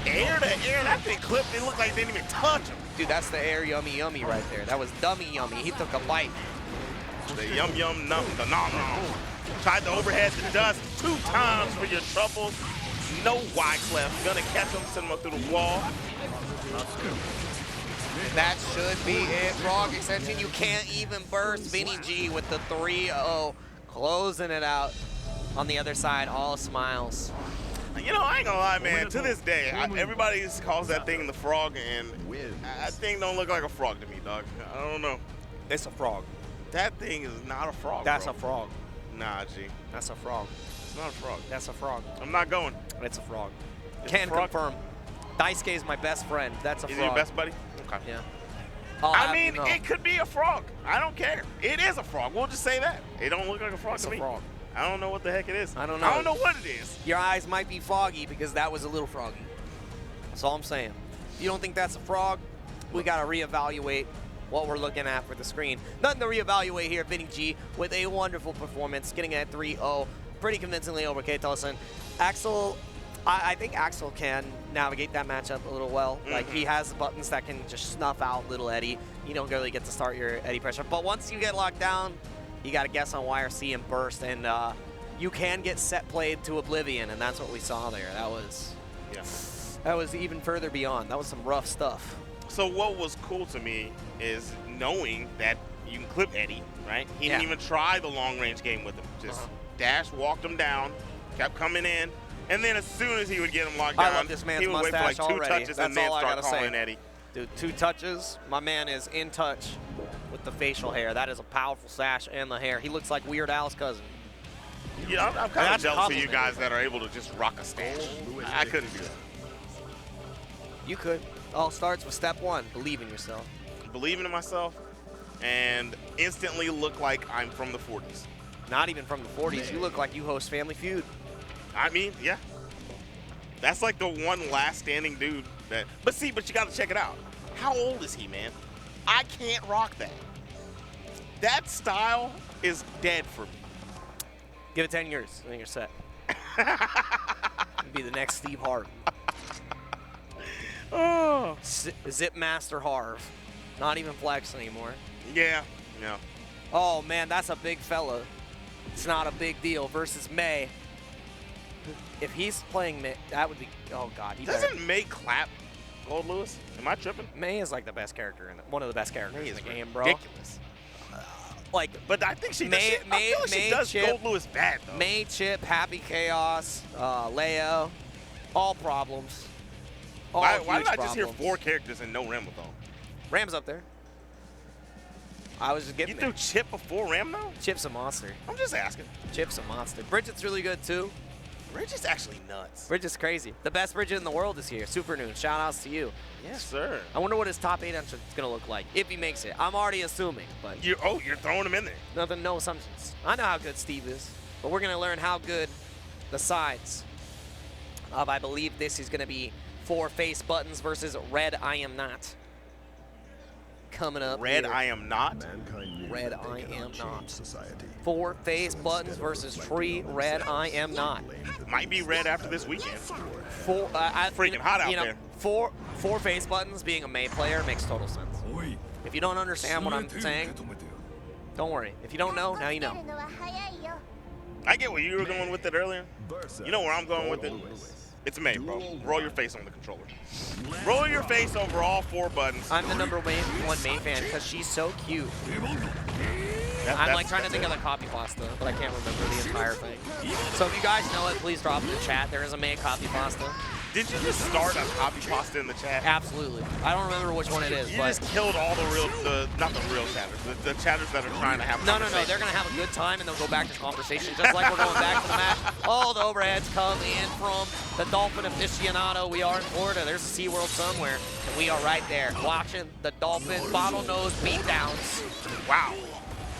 Air to air, that thing clipped. It looked like they didn't even touch him. Dude, that's the air yummy yummy right there. That was dummy yummy. He took a bite. The yum yum num, the nom nom. Tried to overhead the dust 2 times for your troubles. No Wyclef. Gonna catch him, send him up through the wall. That should be it. Frog extension. You can't even burst. Vinny G with the 3-0. Closing it out on the other side. All smiles. You know, I ain't gonna lie, man. To this day, everybody calls that thing the frog, and that thing don't look like a frog to me, dog. I don't know. It's a frog. That thing is not a frog, That's bro. a frog. Nah, G. That's a frog. It's not a frog. That's a frog. I'm not going. It's a frog. It's Can a frog? confirm. Daisuke is my best friend. That's a Is frog. he your best buddy? Okay. Yeah. I mean, it could be a frog. I don't care. It is a frog. We'll just say that. It don't look like a frog It's to a me. frog. I don't know what the heck it is. I don't know. I don't know what it is. Your eyes might be foggy because that was a little froggy. That's all I'm saying. If you don't think that's a frog, we got to reevaluate what we're looking at for the screen. Nothing to reevaluate here. Vinny G with a wonderful performance, getting at 3-0 pretty convincingly over K-Tosin. Axel, I think Axel can navigate that matchup a little well. Like, he has buttons that can just snuff out little Eddie. You don't really get to start your Eddie pressure. But once you get locked down, you got to guess on YRC and burst, and you can get set played to oblivion, and that's what we saw there. That was even further beyond. That was some rough stuff. So what was cool to me is knowing that you can clip Eddie, right? He didn't even try the long-range game with him. Just dash, walked him down, kept coming in, and then as soon as he would get him locked down, I love this man's he would wait for like mustache 2 already. touches That's and then all I start gotta say. calling Eddie. Dude, 2 touches. My man is in touch with the facial hair. That is a powerful sash and the hair. He looks like Weird Al's cousin. Yeah, I'm kind of That's jealous of you compliment. guys that are able to just rock a stash. I couldn't do that. You could. All starts with step 1, believe in yourself. Believing in myself and instantly look like I'm from the 40s. Not even from the 40s. You look like you host Family Feud. I mean, yeah. That's like the one last standing dude that, but you gotta check it out. How old is he, man? I can't rock that. That style is dead for me. Give it 10 years, and then you're set. Be the next Steve Harvey. Oh. Zip Master Harv. Not even flex anymore. Yeah, yeah. Oh, man, that's a big fella. It's not a big deal versus May. If he's playing May, that would be, oh, God. Doesn't May clap Gold Lewis? Am I tripping? May is like the best character, one of the best characters in the game, bro. Ridiculous. Like, but I think she May, does, I feel like she does Chip, Gold Lewis bad, though. May, Chip, Happy Chaos, Leo, all problems. All Why huge did I just hear problems. 4 characters and no Ram though? Ram's up there. I was just You getting threw it. Chip before Ram though? Chip's a monster. I'm just asking. Chip's a monster. Bridget's really good too. Bridge is actually nuts. Bridge is crazy. The best Bridge in the world is here. Super Noon, shout outs to you. Yes, sir. I wonder what his top 8 entrance is going to look like, if he makes it. I'm already assuming, but You're throwing him in there. nothing, no assumptions. I know how good Steve is, but we're going to learn how good the sides of, I believe this is going to be FourFaceButtons versus RedIAmNot. Coming up RedIAmNot? RedIAmNot. FourFaceButtons versus Tree RedIAmNot. Might be red after this weekend. Freaking hot out there. FourFaceButtons being a May player makes total sense. If you don't understand what I'm saying, don't worry. If you don't know, now you know. I get where you were going with it earlier. You know where I'm going with it? It's May, bro. Roll your face on the controller. Roll your face over all 4 buttons. I'm the #1 May fan because she's so cute. I'm like trying to think of the copy pasta, but I can't remember the entire thing. So if you guys know it, please drop in the chat. There is a May copy pasta. Did you just start a copy pasta in the chat? Absolutely. I don't remember which one it is, You but just killed all the real, not the real chatters, the chatters that are trying to have a no, conversation. they're gonna have a good time and they'll go back to conversation just like we're going back to the match. All the overheads come in from the Dolphin aficionado. We are in Florida. There's a SeaWorld somewhere, and we are right there watching the Dolphin bottlenose beatdowns. Wow.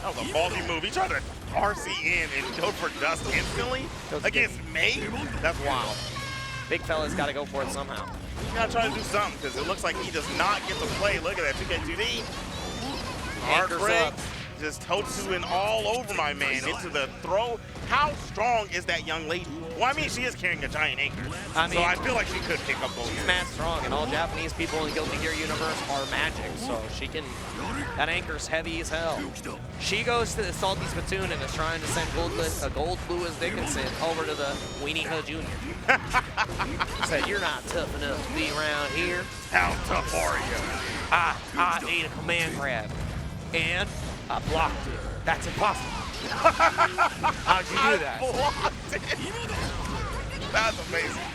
That was a ballsy move. He tried to RC in and go for dust instantly against May? That's wild. Big fella's got to go for it somehow. You gotta try to do something because it looks like he does not get to play. Look at that 2K2D. Hard Anchors break. up. Just Totsuing all over my man into the throw. How strong is that young lady? Well, I mean, she is carrying a giant anchor. I mean, so I feel like she could pick up those. She's mad strong, and all Japanese people in the Guilty Gear universe are magic, so she can. That anchor's heavy as hell. She goes to the Salty Spittoon and is trying to send Gold Lewis Dickinson over to the Weenie Hood Jr. Said, "You're not tough enough to be around here. How tough are you? I ate a command grab, and I blocked it. That's impossible." How'd you do that? Blocked it. That's amazing.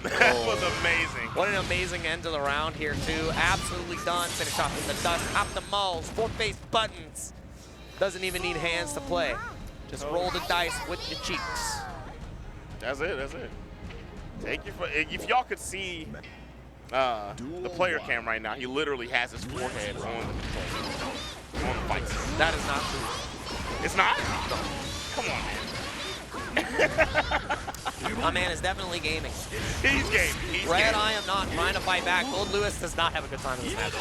That was amazing. What an amazing end to the round here, too. Absolutely done. Finish off in the dust. Hop the moles. FourFaceButtons. Doesn't even need hands to play. Just roll the dice with your cheeks. That's it. That's it. Take your. If y'all could see the player cam right now, he literally has his forehead on the fight. That is not true. It's not? No. Come on, man. My man is definitely gaming. He's gaming. He's RedIAmNot trying to fight back. Gold Lewis does not have a good time in this match.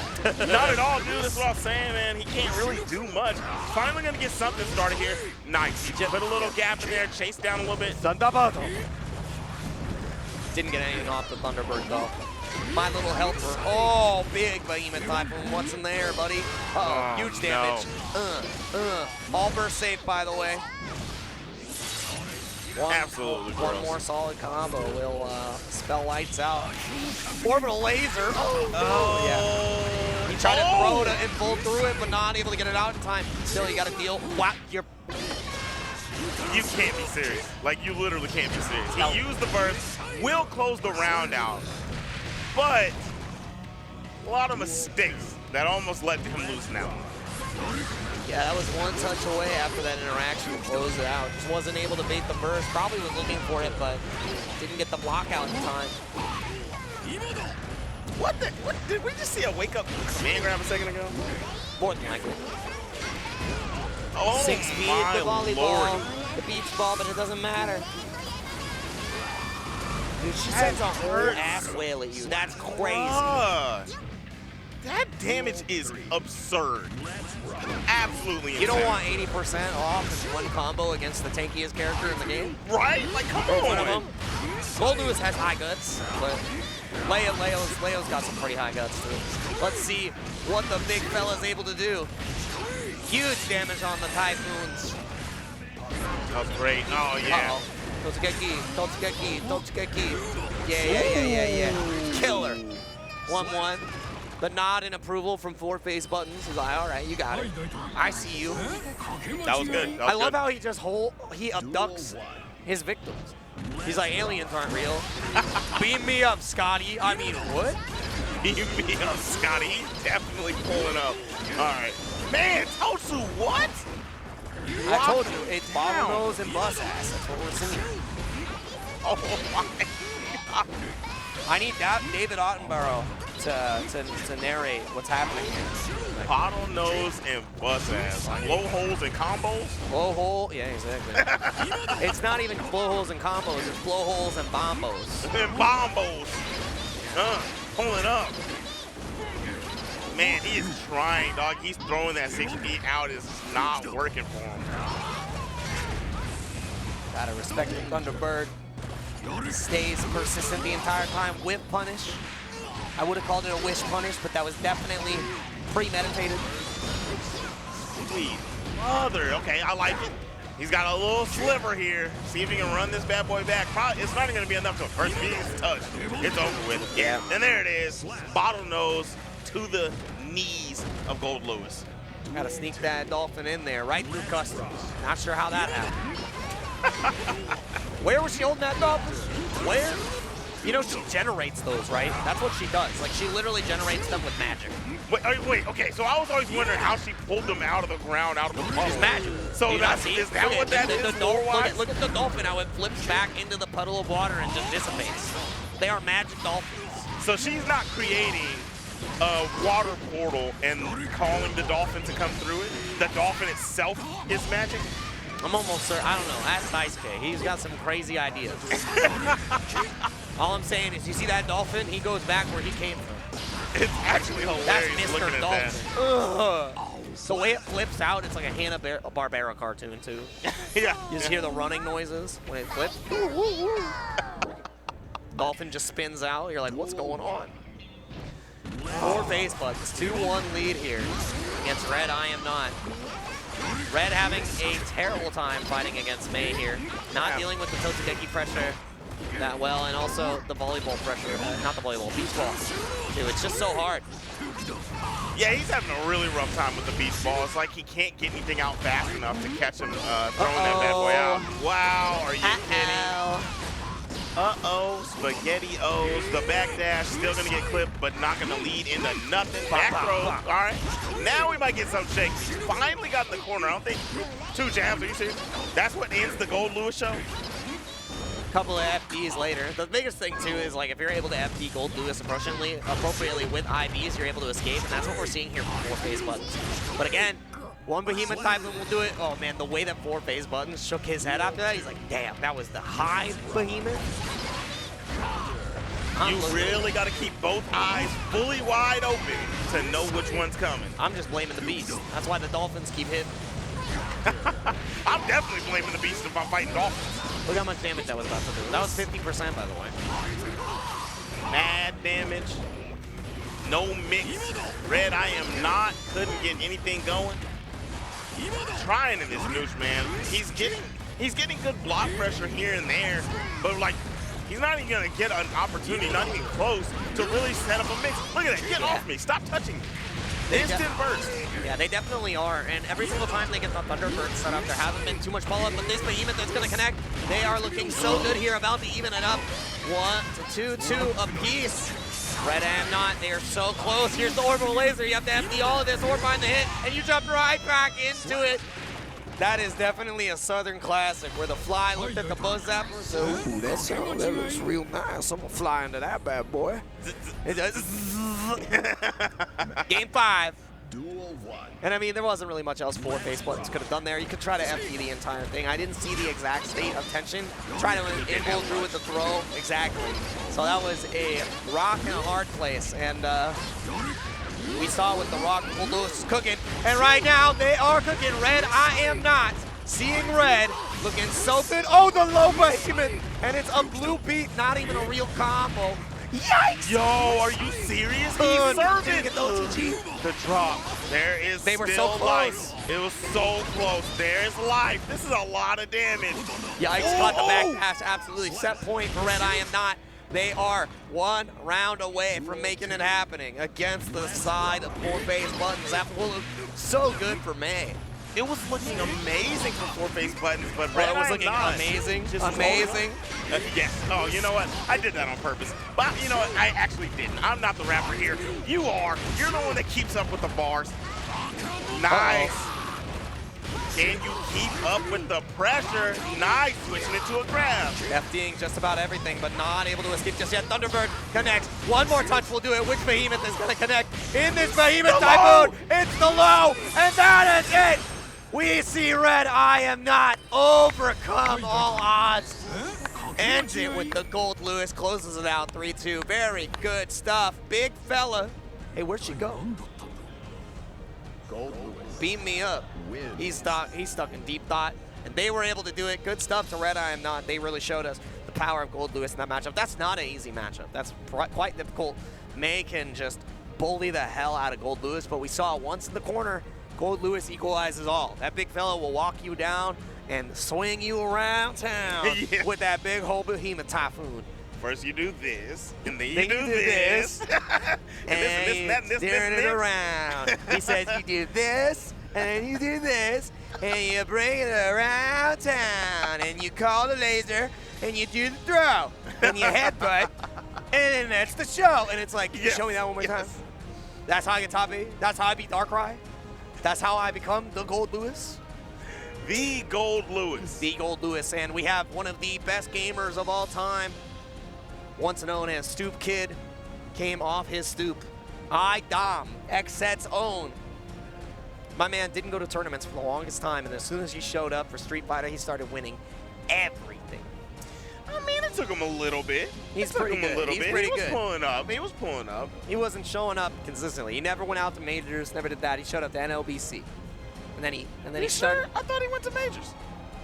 Not at all, dude. That's what I'm saying, man. He can't really do much. Finally gonna get something started here. Nice. He just put a little gap in there, chased down a little bit. Didn't get anything off the Thunderbird, though. My little helper. Oh, big Behemoth Typhoon. What's in there, buddy? Uh-oh, huge damage. No. All burst safe, by the way. Absolutely One gross. more solid combo will spell lights out. Orbital laser. Oh, yeah. He tried to throw it and pull through it, but not able to get it out in time. Still, you got to deal. Wow, You can't be serious. Like, you literally can't be serious. No. He used the burst, will close the round out, but a lot of mistakes that almost led to him losing out. Yeah, that was one touch away after that interaction to close it out. Just wasn't able to bait the burst. Probably was looking for it, but didn't get the block out in time. What did we just see a wake-up command grab a second ago? More than likely. Oh 6 feet, my the volleyball, Lord. the beach ball, but it doesn't matter. Dude, she sends a whole ass whale at you. That's crazy. That damage is absurd. Absolutely insane. You don't want 80% off in one combo against the tankiest character in the game? Right? Like, come One of on. them. Gold Lewis has high guts, but Leo's got some pretty high guts too. Let's see what the big fella's able to do. Huge damage on the Typhoons. That was great. Oh, yeah. Uh-oh. Totsugeki. Yeah. Killer. 1-1. The nod and approval from FourFaceButtons. He's like, all right, you got it. I see you. That was good. I love how he just he abducts his victims. He's like, aliens aren't real. Beam me up, Scotty. I mean, what? Beam me up, Scotty. He's definitely pulling up. All right. Man, Totsu, what? I told you, it's bottlenose and bus ass. That's what we're seeing. Oh my God. I need David Attenborough to narrate what's happening here. Like, Bottlenose and bust ass. Blowholes and combos? blowhole, yeah, exactly. It's not even blowholes and combos, it's blowholes and bombos. And bombos. Pulling up. Man, he is trying, dog. He's throwing that 6B out. It's not working for him. Gotta respect the Thunderbird. Stays persistent the entire time. Whip punish. I would have called it a wish punish, but that was definitely premeditated. Sweet mother. Okay, I like it. He's got a little sliver here. See if he can run this bad boy back. Probably, it's not going to be enough to first being touched. It's over with. Yeah, and there it is. Bottlenose to the knees of Gold Lewis. Gotta sneak that dolphin in there, right through customs. Not sure how that happened. Where was she holding that dolphin? Where? You know, she generates those, right? That's what she does. Like, she literally generates them with magic. Wait, okay, so I was always wondering how she pulled them out of the ground, out of the puddle. It's magic. So is that what that is? Look at the dolphin, how it flips back into the puddle of water and just dissipates. They are magic dolphins. So she's not creating a water portal and calling the dolphin to come through it? The dolphin itself is magic? I'm almost certain. I don't know. Ask Dice K. He's got some crazy ideas. All I'm saying is, you see that dolphin? He goes back where he came from. It's actually hilarious. That's Mr. Looking at Dolphin. Ugh. The way it flips out, it's like a Hanna-Barbera cartoon, too. Yeah. You just hear the running noises when it flips. Dolphin just spins out. You're like, what's going on? FourFaceButtons, 2-1 lead here against RedIAmNot. Red having a terrible time fighting against May here. Not dealing with the Totodeki pressure that well, and also the volleyball pressure. Not the volleyball, beach ball. Dude, it's just so hard. Yeah, he's having a really rough time with the beach ball. It's like he can't get anything out fast enough to catch him throwing that bad boy out. Wow, are you kidding? Uh-oh, SpaghettiOs. The backdash still going to get clipped, but not going to lead into nothing. Back throw. All right. Now we might get some shake. He finally got the corner. I don't think 2 jabs. Are you serious? That's what ends the Gold Lewis show? Couple of FDs later. The biggest thing, too, is like if you're able to FD Gold Lewis appropriately with IVs, you're able to escape, and that's what we're seeing here from FourFaceButtons. But again, one behemoth type will do it. Oh man, the way that FourFaceButtons shook his head after that, he's like, damn, that was the high behemoth. You really got to keep both eyes fully wide open to know which one's coming. I'm just blaming the beast. That's why the dolphins keep hitting. I'm definitely blaming the beast if I'm fighting dolphins. Look how much damage that was about to do. That was 50%, by the way. Mad damage. No mix. RedIAmNot couldn't get anything going. Trying in this nooch, man. He's getting good block pressure here and there, but like he's not even gonna get an opportunity, not even close, to really set up a mix. Look at that, get off me, stop touching me. Instant burst. Yeah, they definitely are, and every single time they get the Thunderbird set up, there hasn't been too much follow-up, but this behemoth that's gonna connect, they are looking so good here, about to even it up. 1 to 2 apiece. RedIAmNot, they are so close. Here's the orbital laser. You have to empty all of this or find the hit, and you jump right back into it. That is definitely a Southern classic where the fly looked at the buzz zapper and said, ooh, that looks real nice. I'm gonna fly into that bad boy. Game 5. And I mean, there wasn't really much else FourFaceButtons could have done there. You could try to FD the entire thing. I didn't see the exact state of tension. Try to inbuild through with the throw. Exactly. So that was a rock in a hard place. And we saw with the rock, Lewis is cooking. And right now, they are cooking. RedIAmNot. Seeing red, looking so good. Oh, the low behemoth. And it's a blue beat, not even a real combo. Yikes! Yo, are you serious? He's serving. The drop. There is They were still so close. life. It was so close. There's life. This is a lot of damage. Yikes, caught the back pass. Absolutely. Set point for RedIAmNot. They are 1 round away from making it happening against the side of FourFaceButtons. That will look so good for May. It was looking amazing for FourFaceButtons, but It was looking RedIAmNot amazing. just Amazing. Yes. Oh, you know what? I did that on purpose. But you know what? I actually didn't. I'm not the rapper here. You are. You're the one that keeps up with the bars. Nice. Can you keep up with the pressure? Nice, switching it to a grab. FDing just about everything, but not able to escape just yet. Thunderbird connects. One more touch will do it. Which Behemoth is going to connect in this Behemoth Typhoon? It's the low, and that is it. We see RedIAmNot overcome all odds. Ends it with the Gold Lewis, closes it out 3-2. Very good stuff. Big fella. Hey, where'd she go? Gold Lewis. Beam me up. He's stuck in deep thought, and they were able to do it. Good stuff to RedIAmNot. They really showed us the power of Gold Lewis in that matchup. That's not an easy matchup. That's quite difficult. May can just bully the hell out of Gold Lewis, but we saw once in the corner, Gold Lewis equalizes all. That big fella will walk you down and swing you around town with that big whole Behemoth Typhoon. First you do this, and then you do this. and this, turn it around. He says you do this, and then you do this, and you bring it around town, and you call the laser, and you do the throw, and you headbutt, and then that's the show. And it's like, can you show me that one more time? That's how I get top 8. That's how I beat Darkrai. That's how I become the Gold Lewis. The Gold Lewis. The Gold Lewis, and we have one of the best gamers of all time, once known as Stoop Kid, came off his stoop. iDom, XSET's own. My man didn't go to tournaments for the longest time, and as soon as he showed up for Street Fighter, he started winning everything. I mean, it took him a little bit. He's pretty good. He's pretty good. He was pulling up. He was pulling up. He wasn't showing up consistently. He never went out to majors, never did that. He showed up to NLBC. And then he started. I thought he went to majors.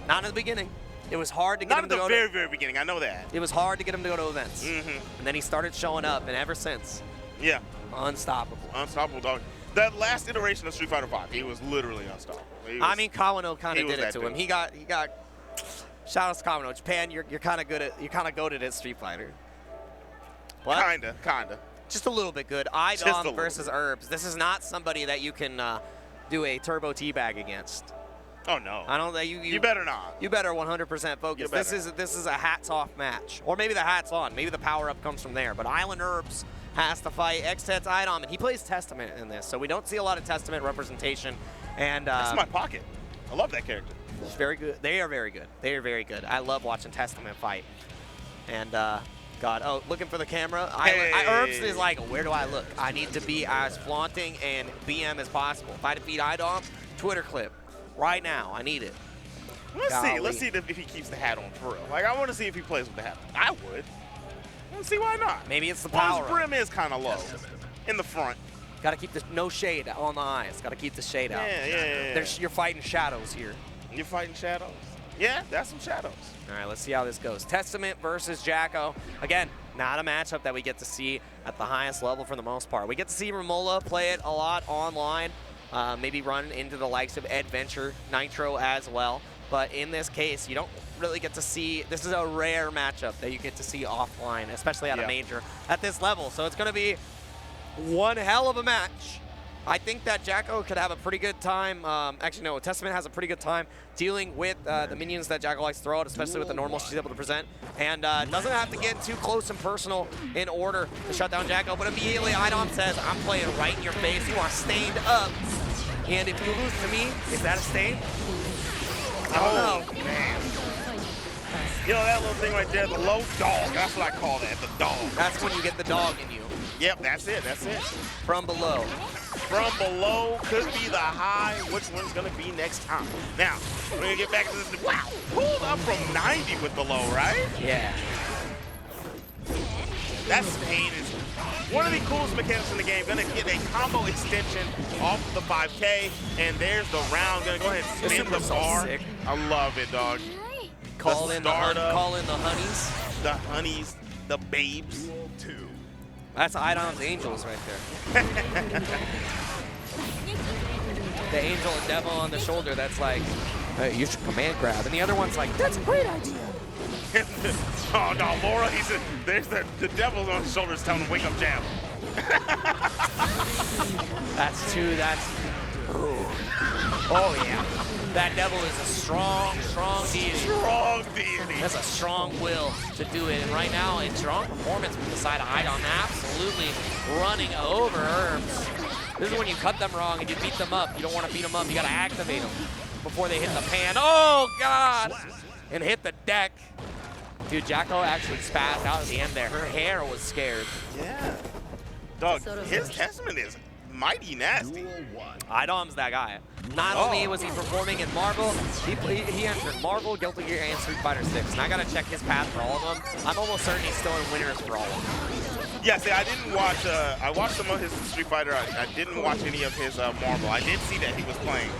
Not in the beginning. It was hard to get him to go Not at the very beginning. I know that. It was hard to get him to go to events. Mm-hmm. And then he started showing up, and ever since, unstoppable. Unstoppable, dog. That last iteration of Street Fighter V, he was literally unstoppable. I mean, Kawano kind of did it to him. dude. He got. Shout out to Kawano. Japan, you're kind of goated at Street Fighter. What? Kinda. Just a little bit good. iDom versus Herbz. This is not somebody that you can do a turbo teabag against. Oh no. I don't. You better not. You better 100% focus. This is a hats off match, or maybe the hats on. Maybe the power up comes from there. But Island Herbz has to fight XSET's iDom, and he plays Testament in this, so we don't see a lot of Testament representation. And that's my pocket. I love that character. It's very good. They are very good. They are very good. I love watching Testament fight. And God, looking for the camera. Herbz is like, where do I look? I need to be as flaunting and BM as possible. If I defeat iDom, Twitter clip. Right now, I need it. Let's see if he keeps the hat on for real. Like, I want to see if he plays with the hat on. I would. Let's see why not. Maybe it's the power. His brim is kind of low in the front. Got to keep this no shade on the eyes. Got to keep the shade out. Yeah. You're fighting shadows here. You're fighting shadows. Yeah, that's some shadows. All right, let's see how this goes. Testament versus Jacko. Again, not a matchup that we get to see at the highest level for the most part. We get to see Romola play it a lot online. Maybe run into the likes of Adventure, Nitro as well. But in this case, you don't really get to see, this is a rare matchup that you get to see offline, especially at a major at this level. So it's going to be one hell of a match. I think that Jacko could have a pretty good time. Actually, no, Testament has a pretty good time dealing with the minions that Jacko likes to throw out, especially with the normal she's able to present. And doesn't have to get too close and personal in order to shut down Jacko. But immediately, iDom says, I'm playing right in your face. You are stained up. And if you lose to me, is that a stain? I don't know. Man. You know that little thing right there, the low dog. That's what I call that, the dog. That's when you get the dog in you. Yep, that's it. From below. From below could be the high. Which one's going to be next time? Now, we're going to get back to this. Wow, pulled up from 90 with the low, right? Yeah. That stain is one of the coolest mechanics in the game. Going to get a combo extension off of the 5K, and there's the round. Going to go ahead and spin the bar. Sick. I love it, dog. Call in the honeys. The honeys, the babes. That's iDom's angels right there. The angel and devil on the shoulder that's like, hey, you should command grab. And the other one's like, that's a great idea. Oh, no, Laura, he said, there's the devil on his shoulders telling him, wake up, jab. Oh, yeah. That devil is a strong deity. Strong deity. That's a strong will to do it. And right now, a strong performance from the side of iDom. Absolutely running over Herbz. This is when you cut them wrong and you beat them up. You don't want to beat them up. You got to activate them. before they hit the pan. Oh, God! And hit the deck. Dude, Jacko actually spazzed out at the end there. Her hair was scared. Yeah. Dog, his testament is mighty nasty. iDom's that guy. Not only was he performing in Marvel, he entered Marvel, Guilty Gear, and Street Fighter 6. And I gotta check his path for all of them. I'm almost certain he's still in winners for all of them. Yeah, see, I didn't watch, I watched some of his Street Fighter. I didn't watch any of his Marvel. I did see that he was playing.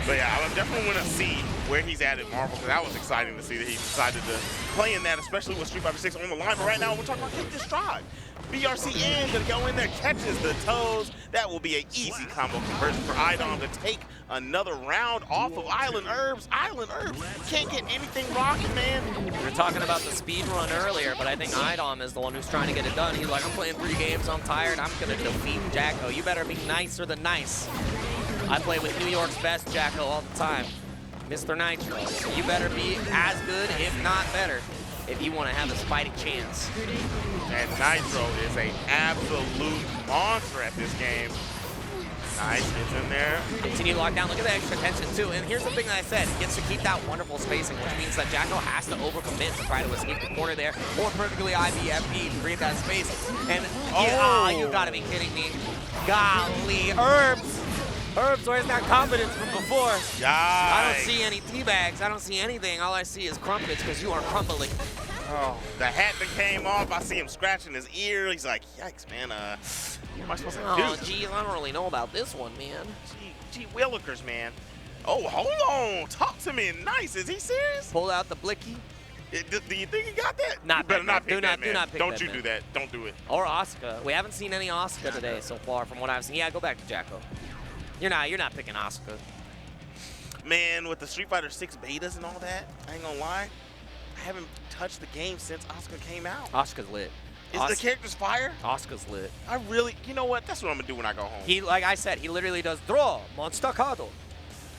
But yeah, I definitely want to see where he's at Marvel, because that was exciting to see that he decided to play in that, especially with Street Fighter 6 on the line. But right now, we're talking about Kick This Drive. BRCN gonna go in there, catches the toes. That will be an easy combo conversion for iDom to take another round off of Island Herbz. Island Herbz can't get anything rocking, man. We were talking about the speed run earlier, but I think iDom is the one who's trying to get it done. He's like, I'm playing 3 games, I'm tired, I'm gonna defeat Jacko. You better be nicer than nice. I play with New York's best Jacko all the time, Mr. Nitro. So you better be as good, if not better, if you want to have a fighting chance. And Nitro is an absolute monster at this game. Nice, gets in there. Continue lockdown. Look at the extra tension too. And here's the thing that I said: he gets to keep that wonderful spacing, which means that Jacko has to overcommit to try to escape the corner there, or perfectly IBFB to create that space. And you gotta be kidding me! Golly, Herbz, where's that confidence from before? Yikes. I don't see any teabags. I don't see anything. All I see is crumpets because you are crumbling. Oh, the hat that came off, I see him scratching his ear. He's like, yikes, man. What am I supposed to do? Oh, gee, I don't really know about this one, man. Gee willikers, man. Oh, hold on. Talk to me. Nice. Is he serious? Pull out the blicky. Do you think he got that? Not you better not pick do that, not, man. do not pick Don't that, you man. do that. Don't do it. Or Asuka. We haven't seen any Asuka today so far from what I've seen. Yeah, go back to Jacko. You're not picking Asuka. Man, with the Street Fighter 6 betas and all that, I ain't gonna lie, I haven't touched the game since Asuka came out. Asuka's lit. Is the character's fire? Asuka's lit. I really, you know what? That's what I'm gonna do when I go home. He, like I said, he literally does draw, monster card.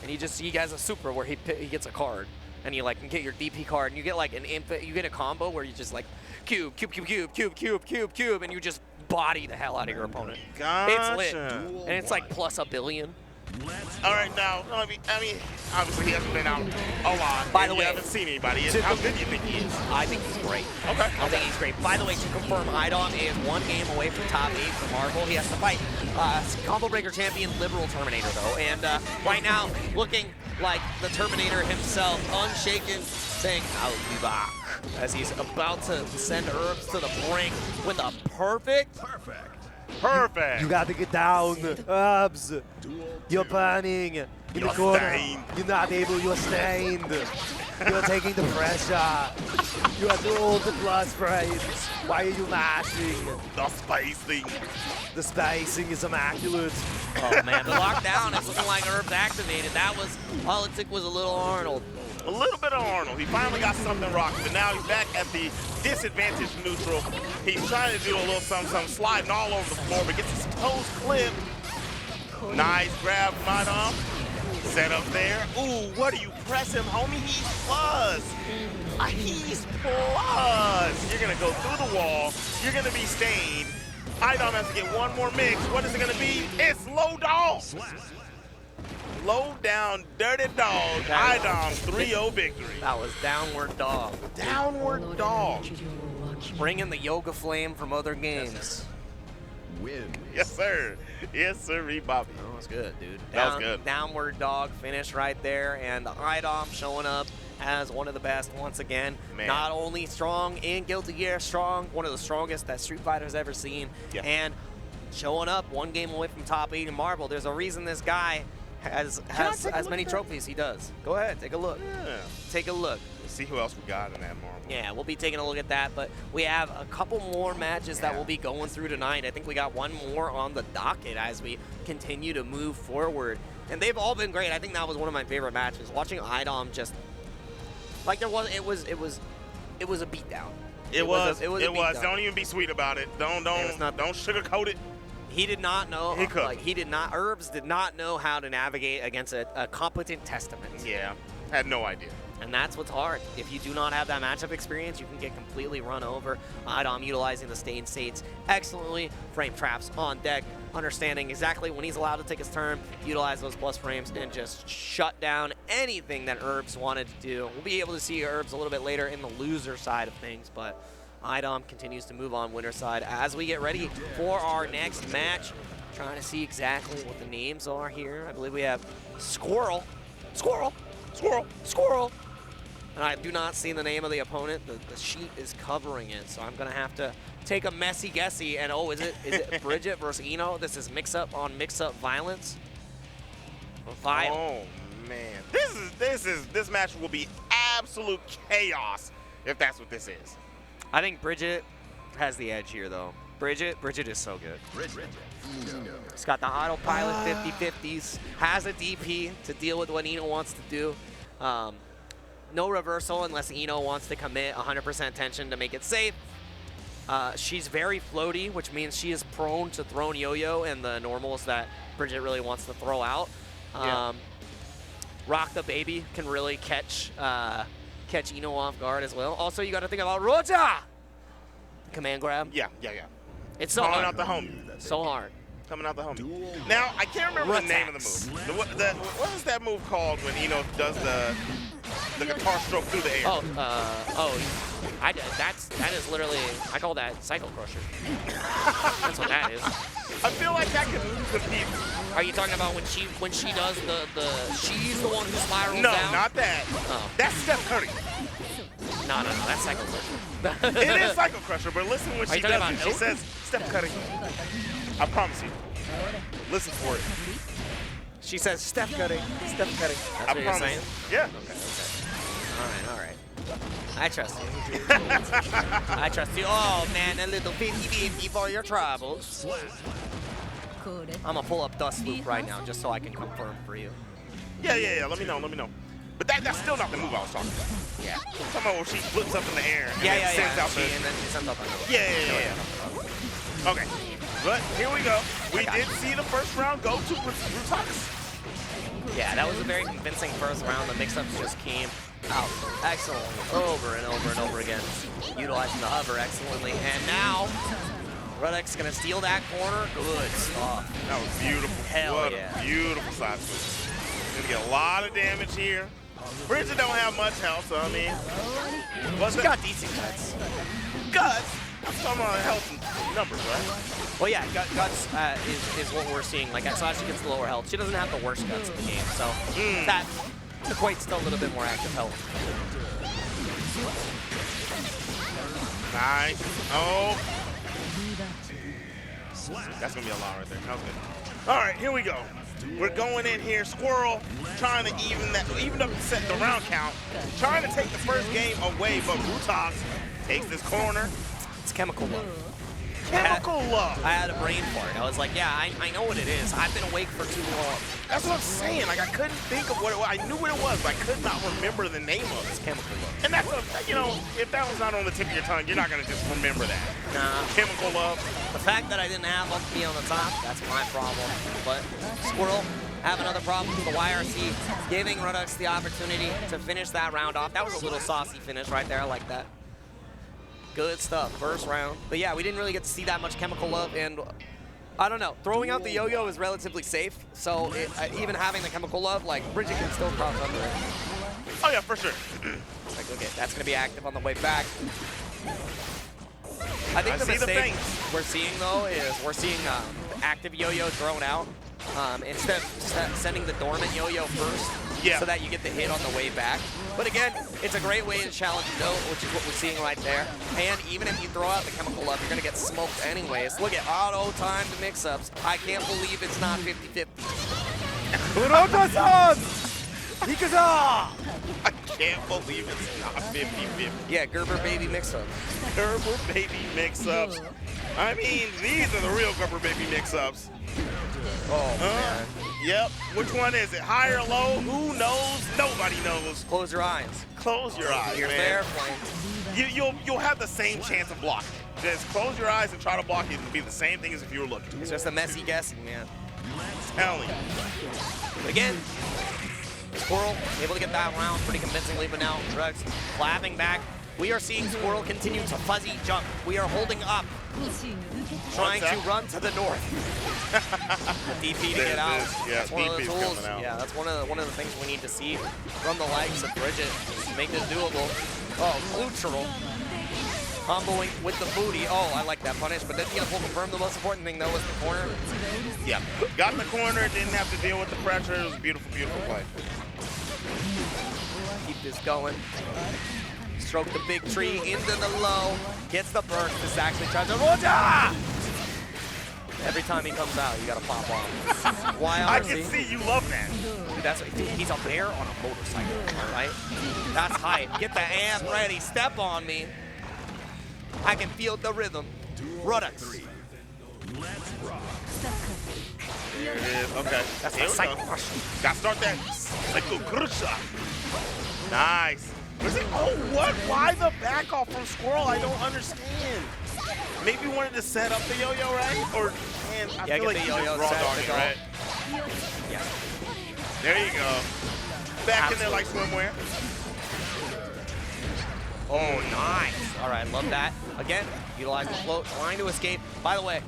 And he has a super where he gets a card. And you like can get your DP card, and you get like you get a combo where you just like cube, and you just body the hell out of your opponent. Gotcha. It's lit, and it's like plus $1 billion. All right, now, I mean, obviously he hasn't been out a lot. By the way, you haven't seen anybody. How good do you think he is? I think he's great. Okay. I think he's great. By the way, to confirm, iDom is 1 game away from top 8 for Marvel. He has to fight Combo Breaker champion Liberal Terminator, though. And right now, looking like the Terminator himself, unshaken, saying, I'll be back, as he's about to send Herbz to the brink with a perfect. You got to get down, Herbz. You're burning in the corner. Stained. You're not able. You're stained. You're taking the pressure. You have all the blood sprays. Why are you mashing? The spacing. The spacing is immaculate. Oh man, the lockdown is looking like Herbz activated. That was all it took was a little Arnold. A little bit of Arnold. He finally got something rocking, but now he's back at the disadvantage neutral. He's trying to do a little something, sliding all over the floor, but gets his toes clipped. Nice grab from iDom. Set up there. Ooh, what do you press him, homie? He's plus. He's plus. You're going to go through the wall. You're going to be stained. iDom has to get one more mix. What is it going to be? It's low dog. Low down, dirty dog. iDom 3-0 victory. That was downward dog. Downward dog. Bringing the yoga flame from other games. Win. Yes, sir. Yes, sir, Bobby. That was good, dude. That was good. Downward dog finish right there, and iDom showing up as one of the best once again. Man. Not only strong in Guilty Gear, strong, one of the strongest that Street Fighter's ever seen, Yeah. and showing up 1 game away from top 8 in Marvel. There's a reason this guy has as many trophies he does. Go ahead, take a look. Yeah. Take a look. Let's see who else we got in that Marvel. Yeah, we'll be taking a look at that, but we have a couple more matches that Yeah. we'll be going through tonight. I think we got 1 more on the docket as we continue to move forward. And they've all been great. I think that was one of my favorite matches. Watching iDom just like it was a beatdown. It was. a beatdown. Don't even be sweet about it. Don't sugarcoat it. He did not know. He could. Herbz did not know how to navigate against a competent Testament. Yeah. Had no idea. And that's what's hard. If you do not have that matchup experience, you can get completely run over. iDom utilizing the stain states excellently. Frame traps on deck, understanding exactly when he's allowed to take his turn, utilize those plus frames, and just shut down anything that Herbz wanted to do. We'll be able to see Herbz a little bit later in the loser side of things, but iDom continues to move on winner side as we get ready for our next match. Trying to see exactly what the names are here. I believe we have Skwerl, Skwerl, Skwerl, Skwerl. And I do not see the name of the opponent. The sheet is covering it, so I'm gonna have to take a messy guessy. And oh, is it Bridget versus Eno? This is mix-up on mix-up violence. Oh man, this match will be absolute chaos if that's what this is. I think Bridget has the edge here, though. Bridget is so good. She's got the autopilot 50-50s, has a DP to deal with what Eno wants to do. No reversal unless Eno wants to commit 100% tension to make it safe. She's very floaty, which means she is prone to throwing yo-yo and the normals that Bridget really wants to throw out. Rock the Baby can really catch Eno off guard as well. Also, you got to think about Roja! Command grab. Yeah. It's so Coming hard. out the home. So hard. Coming out the home. Now, I can't remember the name of the move. What is that move called when Eno does the guitar stroke through the air? That is literally, I call that Cycle Crusher. That's what that is. I feel like that could compete. Are you talking about when she does she's the one who spirals down? No, not that. Oh. That's Steph Curry. No, that's Cycle Crusher. It is Cycle Crusher, but listen when she does it. She Note? says, Steph Curry. I promise you. Listen for it. She says, Steph Curry. Steph Curry. That's what you're saying? Yeah. Okay. All right. I trust you. I trust you. Oh, man, a little 50-50 for your troubles. I'm going to pull up Dust Loop right now just so I can confirm for you. Yeah. Let me know. But that's still not the move I was talking about. Yeah. I'm talking about when she flips up in the air and Sends out and then she sends out the note. Yeah. Okay. But here we go. We did see the first round go to Ruttaks. Yeah, that was a very convincing first round. The mix-ups just came out excellently over and over and over again, utilizing the hover excellently. And now, Ruttaks gonna steal that corner. Good stuff. That was beautiful. Hell what yeah. a beautiful side switch. Gonna get a lot of damage here. Bridget don't have much health, so I mean, She got decent cuts. Guts. I'm talking about health and numbers, right? Well, yeah, guts is what we're seeing. Like, so as she gets the lower health, she doesn't have the worst guts in the game, so that equates to a little bit more active health. Nice. Oh. That's gonna be a lot right there. That was good. All right, here we go. We're going in here. Skwerl trying to even up the round count, trying to take the first game away, but Ruttaks takes this corner. It's Chemical Love. Chemical Love. I had a brain fart. I was like, yeah, I know what it is. I've been awake for too long. That's what I'm saying. Like, I couldn't think of what it was. I knew what it was, but I could not remember the name of it. It's Chemical Love. And that's, if that was not on the tip of your tongue, you're not going to just remember that. Nah. Chemical Love. The fact that I didn't have me on the top, that's my problem. But Skwerl have another problem with the YRC, giving Ruttaks the opportunity to finish that round off. That was a little saucy finish right there. I like that. Good stuff, first round. But yeah, we didn't really get to see that much Chemical Love, and I don't know. Throwing out the yo-yo is relatively safe, so even having the Chemical Love, like, Bridget can still cross under it. Oh yeah, for sure. Like, okay, that's gonna be active on the way back. I think the mistake we're seeing, though, is we're seeing active yo-yo thrown out instead of sending the dormant yo-yo first, so that you get the hit on the way back. But again, it's a great way to challenge Note, which is what we're seeing right there. And even if you throw out the Chemical Love, you're going to get smoked anyways. Look at auto-timed mix-ups. I can't believe it's not 50-50. I can't believe it's not 50-50. Yeah, Gerber Baby mix-ups. Gerber Baby mix-ups. I mean, these are the real Gerber Baby mix-ups. Oh, man. Yep. Which one is it? High or low? Who knows? Nobody knows. Close your eyes. Close your eyes, You're man. fair, Flame. You'll have the same chance of blocking it. Just close your eyes and try to block it. It'll be the same thing as if you were looking. It's just a messy guessing, man. I'm telling you. But again, Skwerl able to get that round pretty convincingly, but now Ruttaks clapping back. We are seeing Skwerl continue to fuzzy jump. We are holding up, trying to run to the north. The DP to get out. Yeah, that's one of the DP's tools. coming out. Yeah, that's one of the things we need to see from the likes of Bridget to make this doable. Oh, neutral. Comboing with the booty. Oh, I like that punish, but didn't get a full confirm. The most important thing, though, was the corner. Yeah, got in the corner, didn't have to deal with the pressure. It was a beautiful, beautiful play. Keep this going. Stroke the big tree into the low. Gets the burst. This actually tries to Roja! Every time he comes out, you gotta pop off. YRC. I can see you love that. Dude, that's dude, he's a bear on a motorcycle, all right? That's hype. Get the amp ready. Step on me. I can feel the rhythm. Ruttaks. There it is. Okay. That's Here the we cycle go. crush. Gotta start that cycle crusher. Nice. Was it? Oh, what? Why the back off from Skwerl? I don't understand. Maybe wanted to set up the yo-yo, right? Or, man, I feel like the he yo-yo just raw set to dogging, go. right? Yeah. There you go. Back in there like swimwear. Oh, nice. All right, love that. Again, utilize the float, trying to escape. By the way,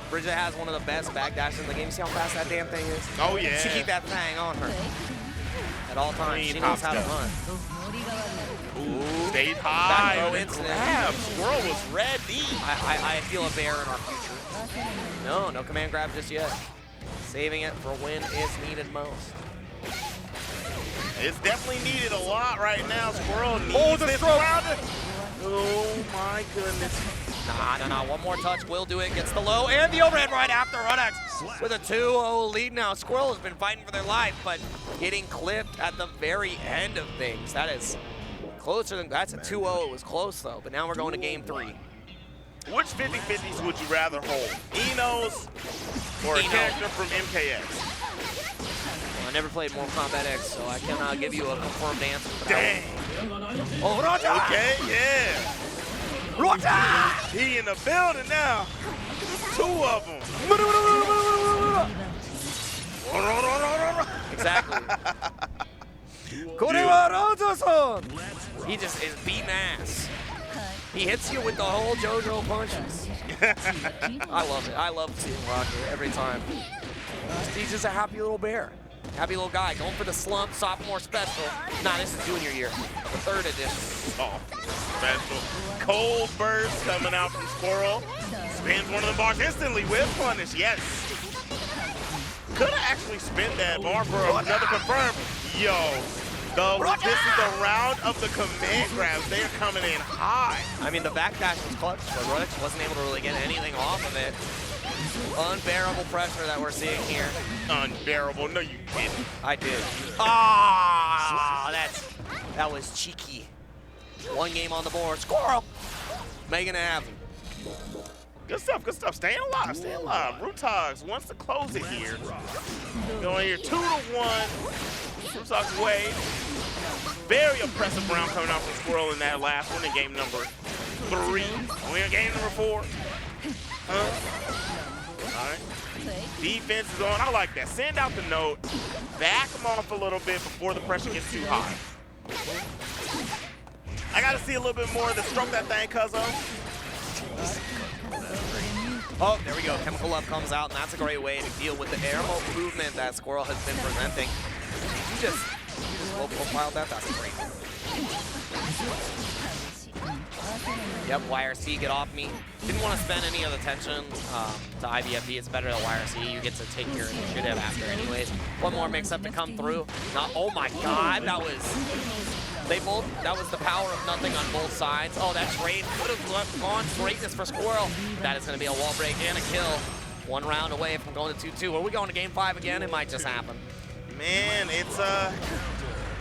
Bridget has one of the best backdashes in the game. See how fast that damn thing is? Oh, yeah. She keep that thing on her at all times. Clean She knows how to hop run. Ooh, stayed high. Back throw and incident. grab. Skwerl was ready. I feel a bear in our future. No command grab just yet. Saving it for when it's needed most. It's definitely needed a lot right now. Skwerl needs this round. Oh my goodness. Nah. One more touch will do it. Gets the low and the overhead right after Ruttaks with a 2-0 lead now. Skwerl has been fighting for their life, but getting clipped at the very end of things. That is closer than, that's a 2-0. It was close though, but now we're going to game 3. Which 50-50s would you rather hold? Enos or a Eno. character from MKX? I never played Mortal Kombat X, so I cannot give you a confirmed answer. Dang. Oh, Roger! Okay, yeah. Roger! He in the building now. 2 of them. Exactly. He just is beating ass. He hits you with the whole JoJo punches. I love it. I love seeing Roger every time. He's just a happy little bear. Happy little guy, going for the slump, sophomore special. Nah, this is junior year, the 3rd edition. Oh, special. Cold burst coming out from Skwerl. Spins one of the bars instantly with punish, yes. Could have actually spent that bar for another confirm. Yo, this is the round of the command grabs. They are coming in high. I mean, the backdash was clutch, but Ruttaks wasn't able to really get anything off of it. Unbearable pressure that we're seeing here. Unbearable. No, you didn't. I did. Ah, that was cheeky. 1 game on the board. Skwerl! Making it happen. Good stuff, good stuff. Staying alive, staying alive. Ruttaks wants to close it here. Going here 2-1. Ruttaks way. Very impressive round coming out from Skwerl in that last one in game number 3. We're in game number 4. All right. Defense is on. I like that. Send out the note. Back them off a little bit before the pressure gets too high. I got to see a little bit more of the stroke that thing, cuzzo. Oh, there we go. Chemical Love comes out, and that's a great way to deal with the air movement that Skwerl has been presenting. You just low profiled that. That's great. Yep, YRC, get off me. Didn't want to spend any of the tension to IVFB. It's better to YRC. You get to take your initiative after anyways. One more mix-up to come through. Oh my god, that was the power of nothing on both sides. Oh, that trade could have gone to greatness for Skwerl. That is going to be a wall break and a kill. 1 round away from going to 2-2. Are we going to game 5 again? It might just happen. Man, it's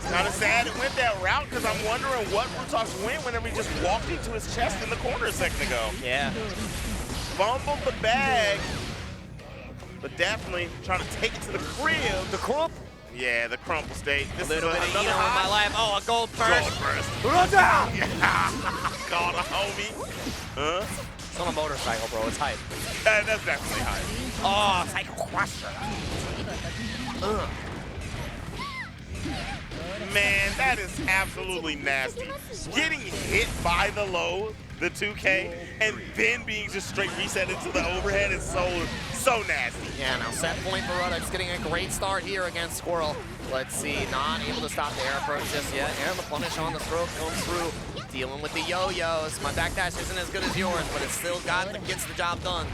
kind of sad it went that route because I'm wondering what Ruttaks went whenever he just walked into his chest in the corner a second ago. Yeah. Fumbled the bag, but definitely trying to take it to the crib. The crump? Yeah, the crumple state. This A little is bit of another Eno in my life. Oh, a gold burst. Run down! Yeah, called a homie. Huh? It's on a motorcycle, bro. It's hype. That's definitely hype. Oh, Cycle Crusher. Man, that is absolutely nasty. Getting hit by the low, the 2K, and then being just straight reset into the overhead is so nasty. Yeah, now set point for Ruttaks, getting a great start here against Skwerl. Let's see, not able to stop the air approach just yet, and the punish on the throat comes through. Dealing with the yo-yos. My backdash isn't as good as yours, but it still gets the job done.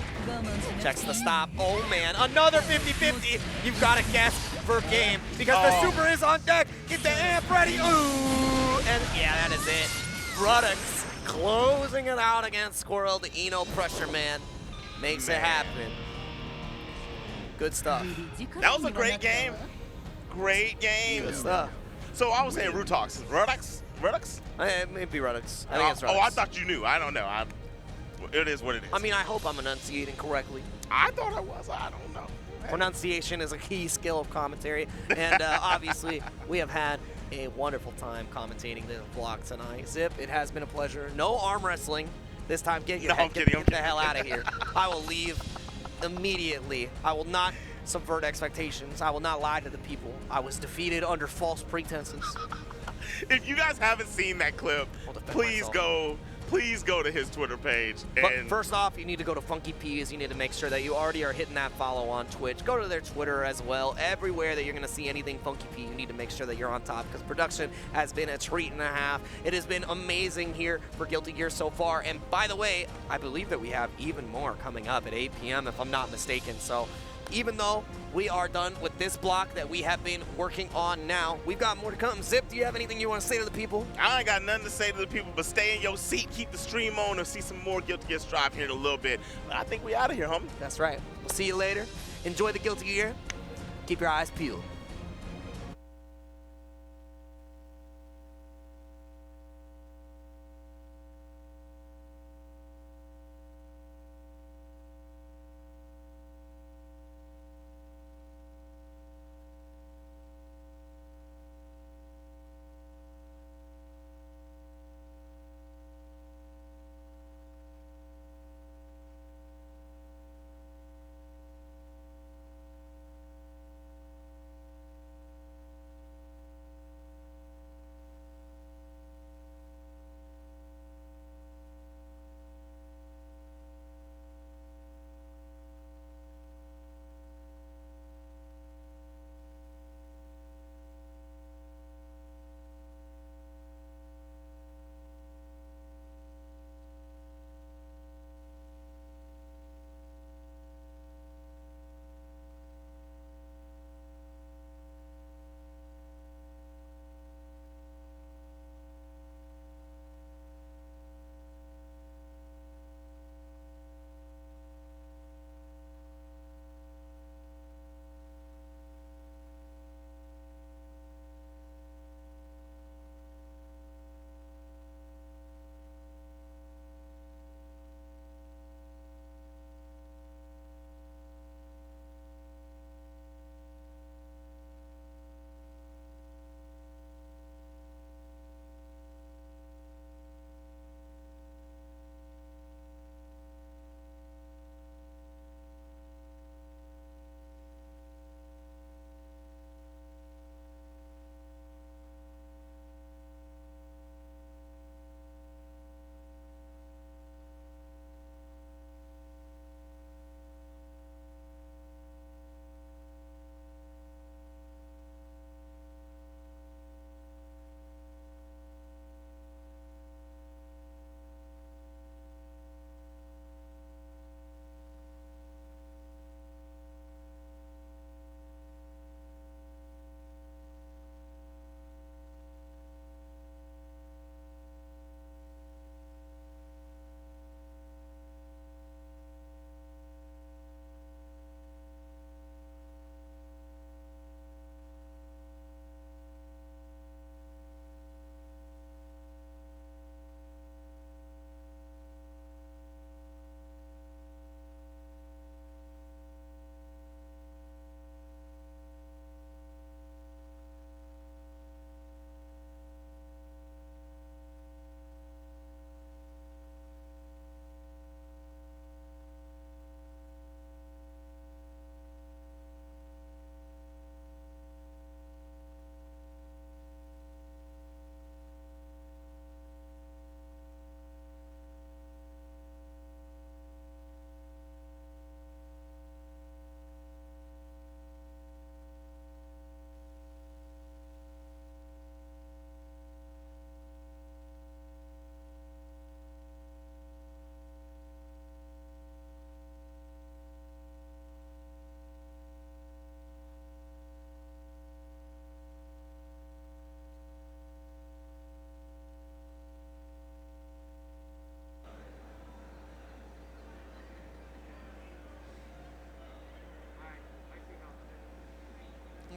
Checks the stop. Oh man, another 50-50. You've got to guess for game because the super is on deck. Get the amp ready. Ooh, and yeah, that is it. Ruttaks closing it out against Skwerl. The Eno pressure man makes it happen. Good stuff. That was a great game. Great game. Good stuff. So I was saying Ruttaks. Ruttaks? Ruttaks? It may be Ruttaks. I think it's Ruttaks. Oh, I thought you knew. I don't know. It is what it is. I mean, I hope I'm enunciating correctly. I thought I was. I don't know. Pronunciation is a key skill of commentary, and obviously we have had a wonderful time commentating this block tonight. Zip, it has been a pleasure. No arm wrestling this time. Get the hell out of here. I will leave immediately. I will not subvert expectations. I will not lie to the people. I was defeated under false pretenses. If you guys haven't seen that clip, please go to his Twitter page. But first off, you need to go to Funky Peas. You need to make sure that you already are hitting that follow on Twitch. Go to their Twitter as well. Everywhere that you're going to see anything Funky P, you need to make sure that you're on top because production has been a treat and a half. It has been amazing here for Guilty Gear so far. And by the way, I believe that we have even more coming up at 8 p.m. if I'm not mistaken. So even though we are done with this block that we have been working on now, we've got more to come. Zip, do you have anything you want to say to the people? I ain't got nothing to say to the people, but stay in your seat, keep the stream on, and see some more Guilty Gear Strive here in a little bit. But I think we out of here, homie. That's right. We'll see you later. Enjoy the Guilty Gear. Keep your eyes peeled.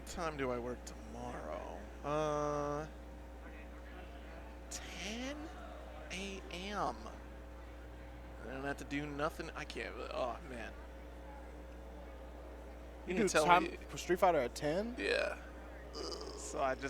time do I work tomorrow? 10 a.m. I don't have to do nothing. I can't. Oh man. You can do tell time me. for Street Fighter at 10? Yeah. So I just.